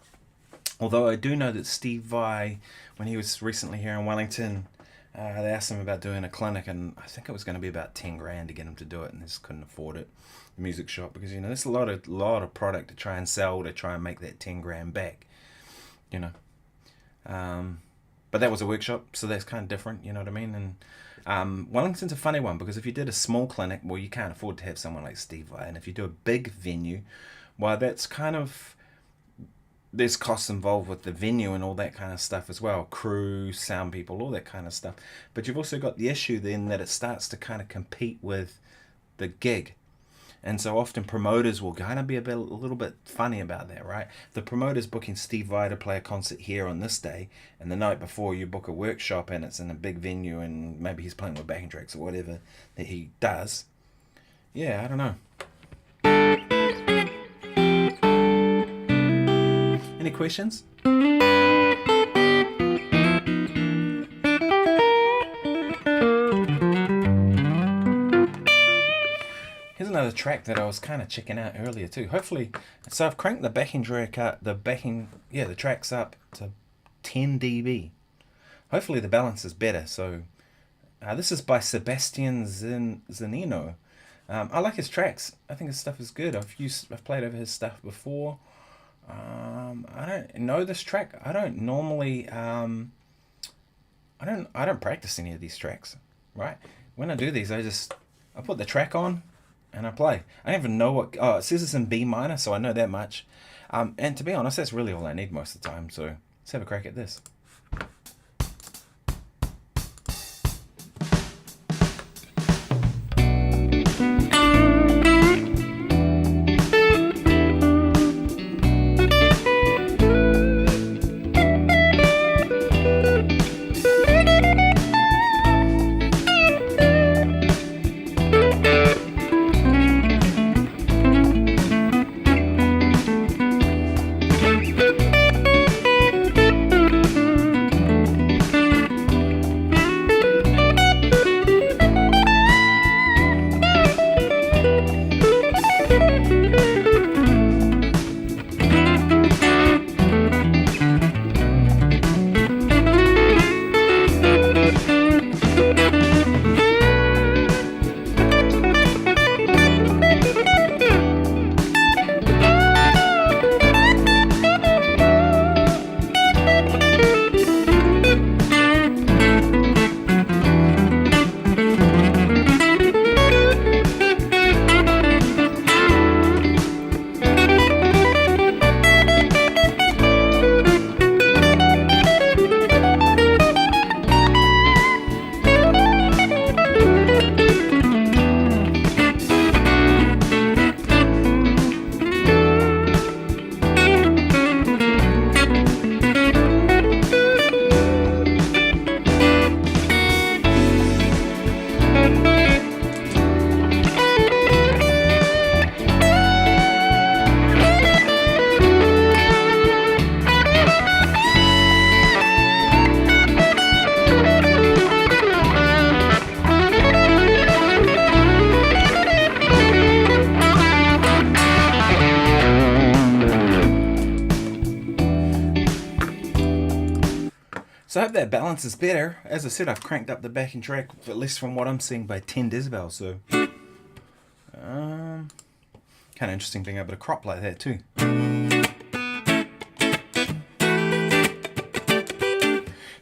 Although I do know that Steve Vai, when he was recently here in Wellington, they asked him about doing a clinic, and I think it was going to be about 10 grand to get him to do it, and they just couldn't afford it. The music shop, because there's a lot of product to try and sell to try and make that 10 grand back, But that was a workshop, so that's kind of different, you know what I mean? And Wellington's a funny one, because if you did a small clinic, well, you can't afford to have someone like Steve Vai, and if you do a big venue, well, that's kind of, there's costs involved with the venue and all that kind of stuff as well, crew, sound people, all that kind of stuff. But you've also got the issue then that it starts to kind of compete with the gig. And so often promoters will kind of be a little bit funny about that, right? The promoter's booking Steve Vai to play a concert here on this day, and the night before you book a workshop and it's in a big venue and maybe he's playing with backing tracks or whatever that he does. Yeah, I don't know. Any questions? Here's another track that I was kind of checking out earlier too. Hopefully, so I've cranked the backing track up, the track's up to 10 dB. Hopefully the balance is better. So this is by Sebastian Zanino. I like his tracks. I think his stuff is good. I've played over his stuff before. I don't know this track. I don't normally I don't practice any of these tracks, right? When I do these, I put the track on and I play. I don't even know what it says it's in B minor, so I know that much. And to be honest, that's really all I need most of the time. So let's have a crack at this. So I hope that balance is better. As I said, I've cranked up the backing track, at least from what I'm seeing, by 10 decibels. So, kind of interesting being able to crop like that too.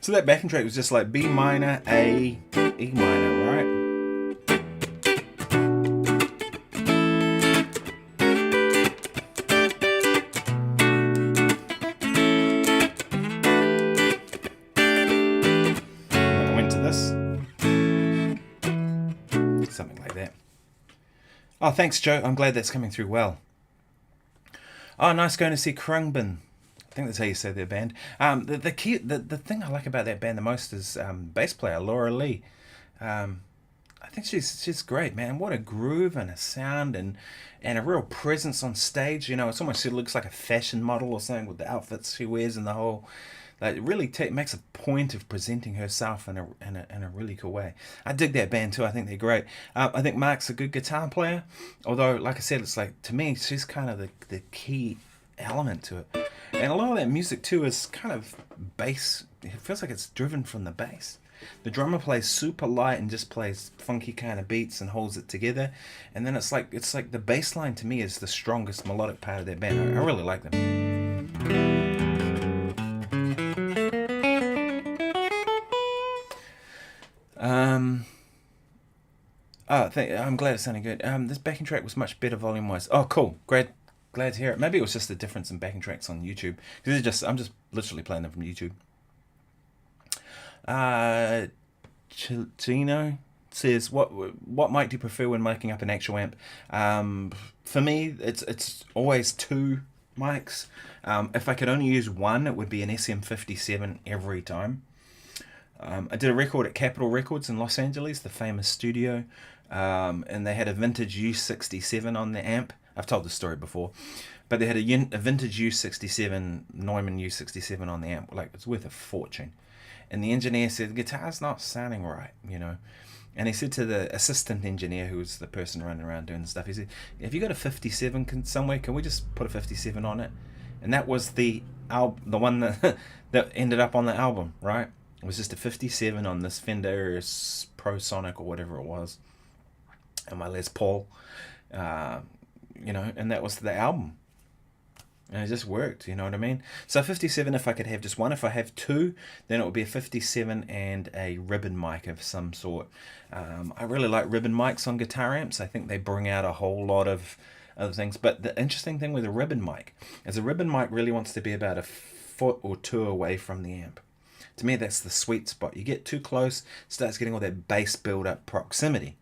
So that backing track was just like B minor, A, E minor, right? Something like that. Oh, thanks, Joe. I'm glad that's coming through well. Oh, nice going to see Krungbin. I think that's how you say their band. The thing I like about that band the most is bass player Laura Lee. I think she's great, man. What a groove and a sound and a real presence on stage. You know, it's almost, she looks like a fashion model or something with the outfits she wears and the whole Like, it really makes a point of presenting herself in a really cool way. I dig that band too. I think they're great. I think Mark's a good guitar player, although, like I said, it's like, to me, she's kind of the key element to it. And a lot of that music too is kind of bass. It feels like it's driven from the bass. The drummer plays super light and just plays funky kind of beats and holds it together. And then it's like the bass line to me is the strongest melodic part of that band. I really like them. I'm glad it sounded good. This backing track was much better volume wise. Oh, cool. Glad to hear it. Maybe it was just the difference in backing tracks on YouTube, because I'm just literally playing them from YouTube. Chino says, what mic do you prefer when miking up an actual amp? For me, it's always two mics. If I could only use one, it would be an SM57 every time. I did a record at Capitol Records in Los Angeles, the famous studio, and they had a vintage U67 on the amp. I've told this story before, but they had a vintage U67, Neumann U67 on the amp. Like, it's worth a fortune. And the engineer said, the guitar's not sounding right, you know. And he said to the assistant engineer, who was the person running around doing the stuff, he said, have you got a 57 somewhere? Can we just put a 57 on it? And that was the one that ended up on the album, right? It was just a 57 on this Fender Pro Sonic or whatever it was, and my Les Paul, you know, and that was the album. And it just worked, you know what I mean? So 57 if I could have just one. If I have two, then it would be a 57 and a ribbon mic of some sort. I really like ribbon mics on guitar amps. I think they bring out a whole lot of other things. But the interesting thing with a ribbon mic is a ribbon mic really wants to be about a foot or two away from the amp. To me, that's the sweet spot. You get too close, starts getting all that bass build-up proximity.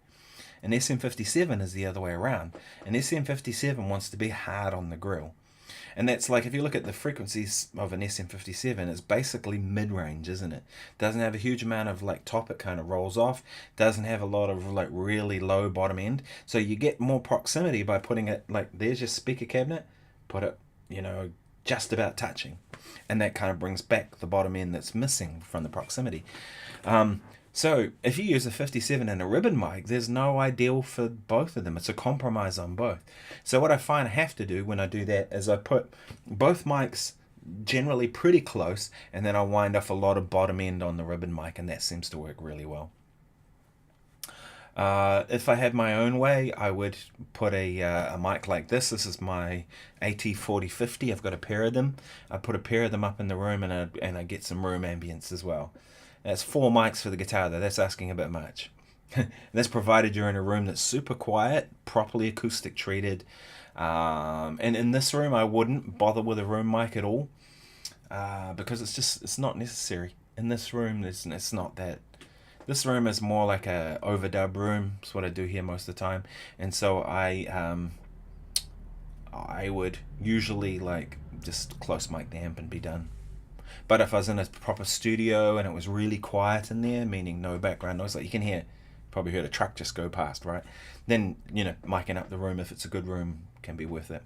An SM57 is the other way around. An SM57 wants to be hard on the grill. And that's like, if you look at the frequencies of an SM57, it's basically mid-range, isn't it? Doesn't have a huge amount of like top, it kind of rolls off. Doesn't have a lot of like really low bottom end. So you get more proximity by putting it like, there's your speaker cabinet, put it, you know, just about touching. And that kind of brings back the bottom end that's missing from the proximity. So if you use a 57 and a ribbon mic, there's no ideal for both of them. It's a compromise on both. So what I find I have to do when I do that is I put both mics generally pretty close, and then I wind off a lot of bottom end on the ribbon mic, and that seems to work really well. If I had my own way, I would put a mic like this. This is my AT4050. I've got a pair of them. I put a pair of them up in the room, and I get some room ambience as well. That's 4 mics for the guitar, though. That's asking a bit much. That's provided you're in a room that's super quiet, properly acoustic treated. And in this room, I wouldn't bother with a room mic at all, because it's not necessary. In this room, it's not that. This room is more like a overdub room. It's what I do here most of the time. And so I would usually like just close mic the amp and be done. But if I was in a proper studio and it was really quiet in there, meaning no background noise, like you can hear, probably heard a truck just go past, right? Then, you know, micing up the room, if it's a good room, can be worth it.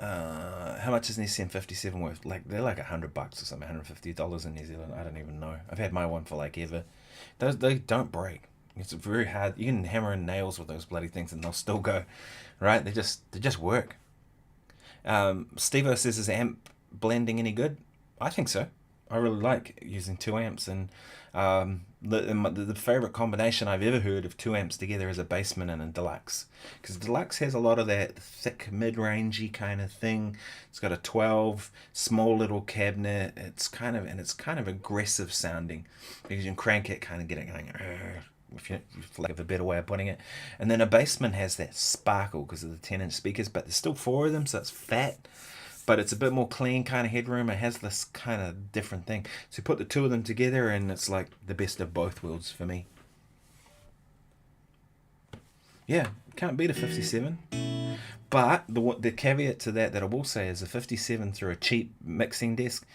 How much is an SM57 worth? Like, they're like $100 or something, $150 in New Zealand. I don't even know. I've had my one for like ever. They don't break. It's very hard. You can hammer in nails with those bloody things and they'll still go, right? They just work. Steve-O says, is amp blending any good? I think so. I really like using 2 amps, and the favorite combination I've ever heard of 2 amps together is a Bassman and a Deluxe, because Deluxe has a lot of that thick mid-rangey kind of thing. It's got a 12 small little cabinet. It's kind of aggressive sounding, because you can crank it, kind of get it going, if you lack of a better way of putting it. And then a Bassman has that sparkle because of the 10-inch speakers, but there's still 4 of them, so it's fat, but it's a bit more clean kind of headroom. It has this kind of different thing. So you put the 2 of them together and it's like the best of both worlds for me. Yeah, can't beat a 57. But the caveat to that I will say is a 57 through a cheap mixing desk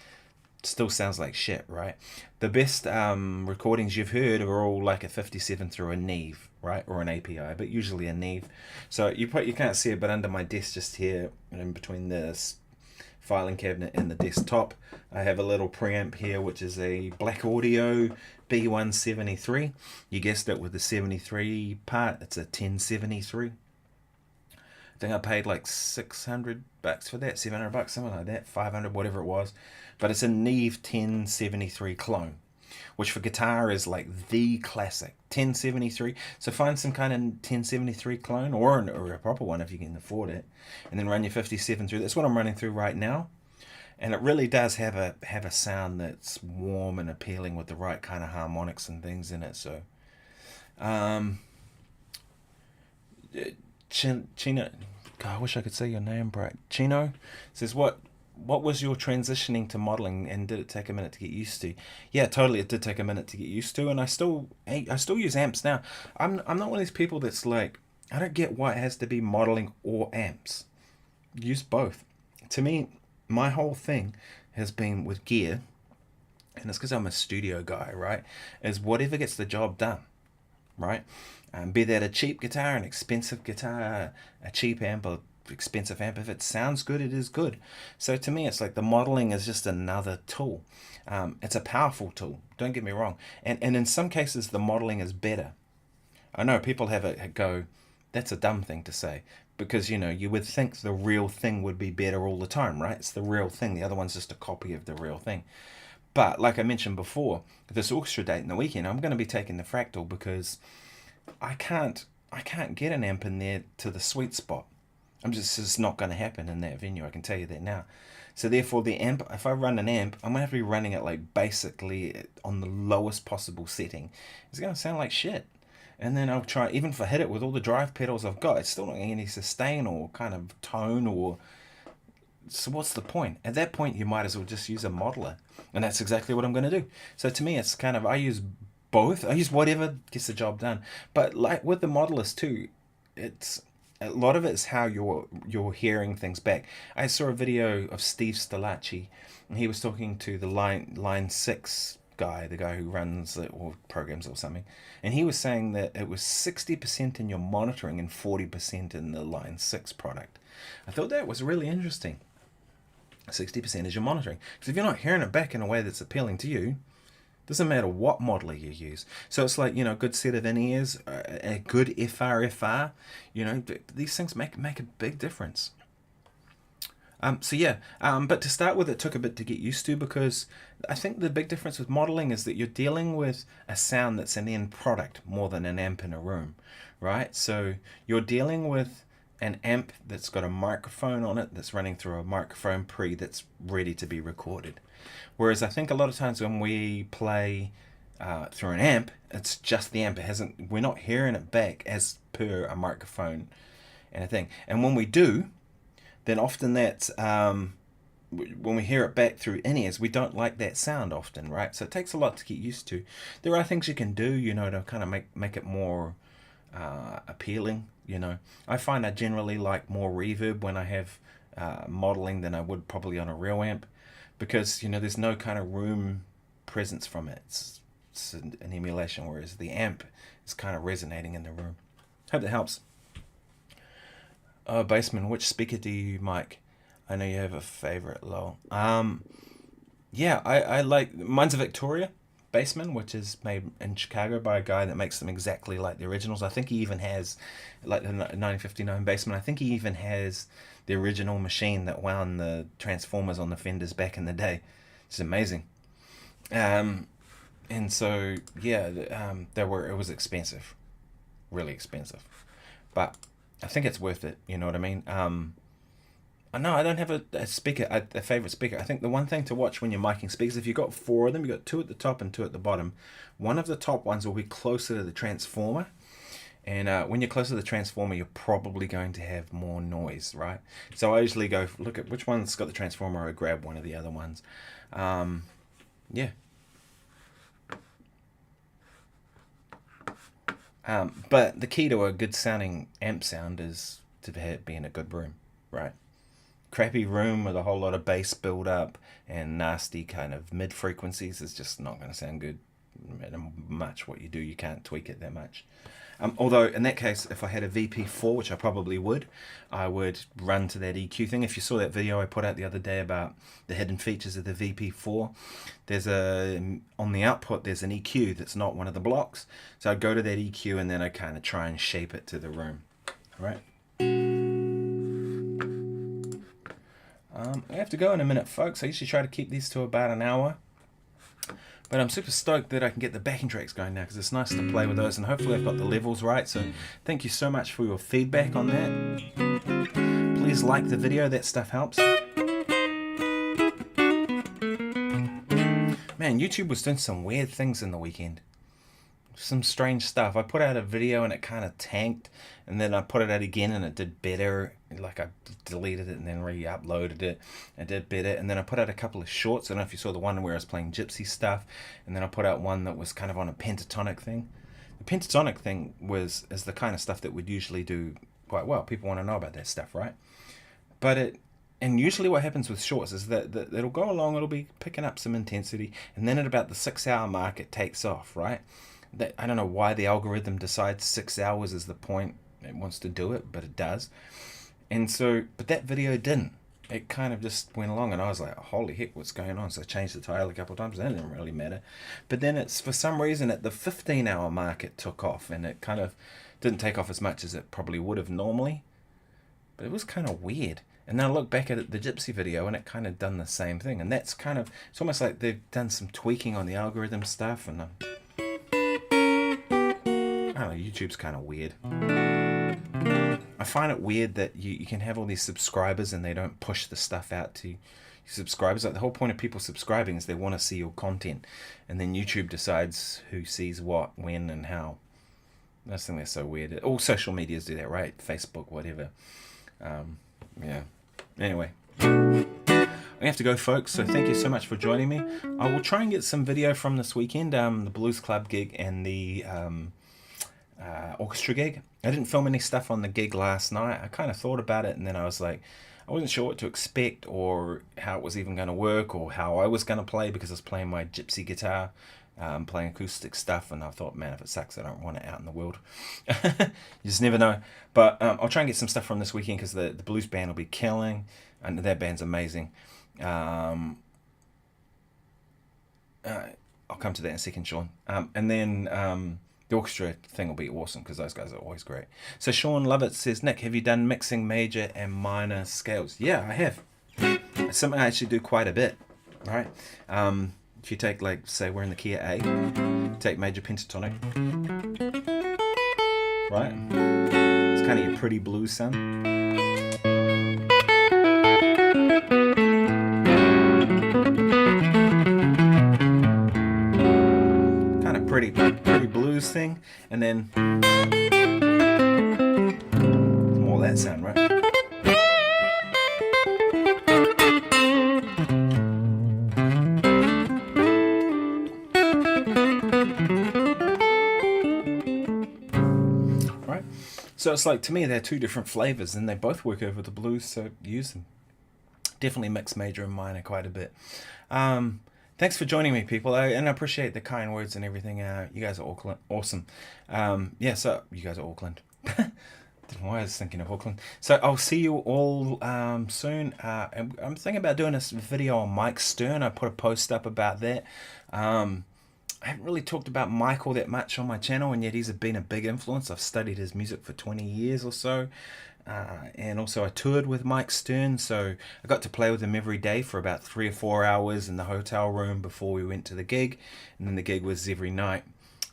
still sounds like shit, right? The best recordings you've heard are all like a 57 through a Neve, right? Or an API, but usually a Neve. So you can't see it, but under my desk just here, in between this filing cabinet in the desktop. I have a little preamp here, which is a Black Audio B173. You guessed it, with the 73 part. It's a 1073. I think I paid like $600 for that, $700, something like that, 500, whatever it was. But it's a Neve 1073 clone, which for guitar is like the classic 1073. So find some kind of 1073 clone, or a proper one if you can afford it, and then run your 57 through. That's what I'm running through right now, and it really does have a sound that's warm and appealing with the right kind of harmonics and things in it. So Chino, God, I wish I could say your name right. Chino says, what was your transitioning to modeling, and did it take a minute to get used to? Yeah, totally, it did take a minute to get used to, and I still use amps now. I'm not one of these people that's like, I don't get why it has to be modeling or amps. Use both. To me, my whole thing has been with gear, and it's because I'm a studio guy, right? Is whatever gets the job done, right? Be that a cheap guitar, an expensive guitar, a cheap amp, or expensive amp. If it sounds good, it is good. So to me, it's like the modeling is just another tool. It's a powerful tool, don't get me wrong, and in some cases the modeling is better. I know people have a go, that's a dumb thing to say, because you would think the real thing would be better all the time, right? It's the real thing, the other one's just a copy of the real thing. But like I mentioned before, this orchestra date in the weekend, I'm going to be taking the Fractal, because I can't get an amp in there to the sweet spot. It's just not going to happen in that venue, I can tell you that now. So therefore the amp, if I run an amp, I'm going to have to be running it like basically on the lowest possible setting. It's going to sound like shit. And then I'll try, even if I hit it with all the drive pedals I've got, it's still not getting any sustain or kind of tone, or... So what's the point? At that point, you might as well just use a modeler. And that's exactly what I'm going to do. So to me, it's kind of, I use both. I use whatever gets the job done. But like with the modelers too, it's... a lot of it is how you're hearing things back. I saw a video of Steve Stalacci, and he was talking to the line 6 guy, the guy who runs it or programs or something, and he was saying that it was 60% in your monitoring and 40% in the line 6 product. I thought that was really interesting. 60% is your monitoring, because if you're not hearing it back in a way that's appealing to you, doesn't matter what modeler you use. So it's like, a good set of in-ears, a good FR, these things make a big difference. But to start with, it took a bit to get used to, because I think the big difference with modeling is that you're dealing with a sound that's an end product more than an amp in a room, right? So you're dealing with an amp that's got a microphone on it that's running through a microphone pre that's ready to be recorded. Whereas I think a lot of times when we play through an amp, it's just the amp. We're not hearing it back as per a microphone and a thing. And when we do, then often that's when we hear it back through in-ears, we don't like that sound often, right? So it takes a lot to get used to. There are things you can do, to kind of make it more appealing. I find I generally like more reverb when I have modeling than I would probably on a real amp, because there's no kind of room presence from it. It's an emulation, whereas the amp is kind of resonating in the room. Hope that helps. Oh, Bassman, which speaker do you mic? I know you have a favorite, lol. Yeah, I like, mine's a Victoria Bassman, which is made in Chicago by a guy that makes them exactly like the originals. I think he even has, like the 1959 Bassman, I think he even has the original machine that wound the transformers on the Fenders back in the day. It's amazing. And so, yeah, it was expensive. Really expensive. But I think it's worth it, you know what I mean? No, I don't have a speaker, a favorite speaker. I think the one thing to watch when you're miking speakers, if you've got 4 of them, you've got 2 at the top and 2 at the bottom. One of the top ones will be closer to the transformer. And when you're closer to the transformer, you're probably going to have more noise, right? So I usually go look at which one's got the transformer, or grab one of the other ones. Yeah. But the key to a good sounding amp sound is to be in a good room, right? Crappy room with a whole lot of bass build up and nasty kind of mid frequencies is just not going to sound good. No matter much what you do, you can't tweak it that much. Although in that case, if I had a VP4, which I probably would, I would run to that EQ thing. If you saw that video I put out the other day about the hidden features of the VP4, there's on the output there's an EQ that's not one of the blocks. So I'd go to that EQ and then I kind of try and shape it to the room. All right. I have to go in a minute, folks. I usually try to keep these to about an hour. But I'm super stoked that I can get the backing tracks going now, because it's nice to play with those, and hopefully I've got the levels right. So thank you so much for your feedback on that. Please like the video, that stuff helps. Man, YouTube was doing some weird things in the weekend. Some strange stuff. I put out a video and it kind of tanked, and then I put it out again and it did better. Like I deleted it and then re-uploaded it. It did better. And then I put out a couple of shorts. I don't know if you saw the one where I was playing gypsy stuff, and then I put out one that was kind of on a pentatonic thing. The pentatonic thing is the kind of stuff that would usually do quite well. People want to know about that stuff, right? And usually what happens with shorts is that it'll go along, it'll be picking up some intensity, and then at about the 6 hour mark it takes off, right? I don't know why the algorithm decides 6 hours is the point it wants to do it, but it does. And so, but that video didn't. It kind of just went along, and I was like, holy heck, what's going on? So I changed the title a couple of times, and it didn't really matter. But then it's, for some reason, at the 15 hour mark it took off, and it kind of didn't take off as much as it probably would have normally. But it was kind of weird. And then I look back at the gypsy video, and it kind of done the same thing. And that's kind of, it's almost like they've done some tweaking on the algorithm stuff, and I don't know, YouTube's kind of weird. I find it weird that you can have all these subscribers and they don't push the stuff out to subscribers. Like, the whole point of people subscribing is they want to see your content, and then YouTube decides who sees what, when, and how. I just think that's so weird. All social medias do that, right? Facebook, whatever. Yeah. Anyway, I have to go, folks, so thank you so much for joining me. I will try and get some video from this weekend, the Blues Club gig and the orchestra gig. I didn't film any stuff on the gig last night. I kind of thought about it, and then I was like, I wasn't sure what to expect or how it was even going to work or how I was going to play, because I was playing my gypsy guitar, playing acoustic stuff, and I thought, man, if it sucks, I don't want it out in the world. You just never know. But I'll try and get some stuff from this weekend, because the blues band will be killing, and that band's amazing. I'll come to that in a second, Sean. And then the orchestra thing will be awesome, because those guys are always great. So Sean Lovett says, Nick, have you done mixing major and minor scales? Yeah, I have. It's something I actually do quite a bit, right? If you take, like, say we're in the key of A, take major pentatonic, right? It's kind of your pretty blues sound. Kind of pretty blues thing, and then more of that sound, right? So it's like, to me, they're two different flavors, and they both work over the blues, so use them. Definitely mix major and minor quite a bit. Thanks for joining me, people, and I appreciate the kind words and everything. You guys are awesome. Yeah, so you guys are Auckland. Why I was thinking of Auckland. So I'll see you all soon. I'm thinking about doing a video on Mike Stern. I put a post up about that. I haven't really talked about Mike all that much on my channel, and yet he's been a big influence. I've studied his music for 20 years or so. And also I toured with Mike Stern, so I got to play with him every day for about 3 or 4 hours in the hotel room before we went to the gig. And then the gig was every night.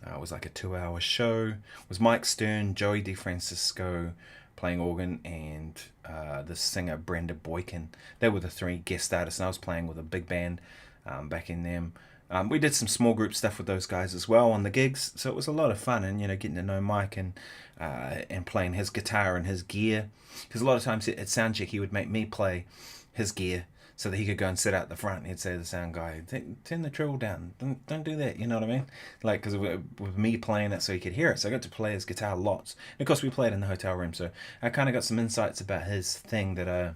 It was like a 2-hour show. It was Mike Stern, Joey Defrancesco playing organ, and the singer Brenda Boykin. They were the 3 guest artists, and I was playing with a big band back in them. We did some small group stuff with those guys as well on the gigs, so it was a lot of fun, and getting to know Mike and playing his guitar and his gear, because a lot of times at soundcheck he would make me play his gear so that he could go and sit out the front, and he'd say to the sound guy, turn the treble down, don't do that, you know what I mean? Like, because with me playing it so he could hear it, so I got to play his guitar lots. And of course we played in the hotel room, so I kind of got some insights about his thing that I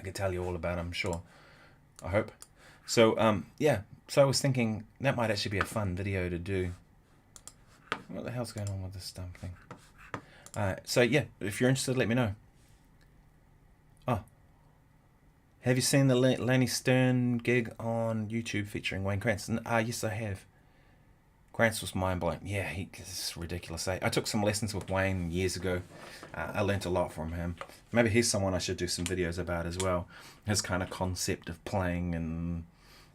could tell you all about, I'm sure. I hope. So, yeah, so I was thinking that might actually be a fun video to do. What the hell's going on with this dumb thing? So yeah, if you're interested, let me know. Oh, have you seen the Lanny Stern gig on YouTube featuring Wayne Krantz? Yes, I have. Krantz was mind-blowing. Yeah, it's ridiculous. I took some lessons with Wayne years ago. I learnt a lot from him. Maybe he's someone I should do some videos about as well. His kind of concept of playing, and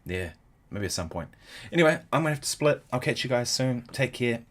yeah, maybe at some point. Anyway, I'm going to have to split. I'll catch you guys soon. Take care.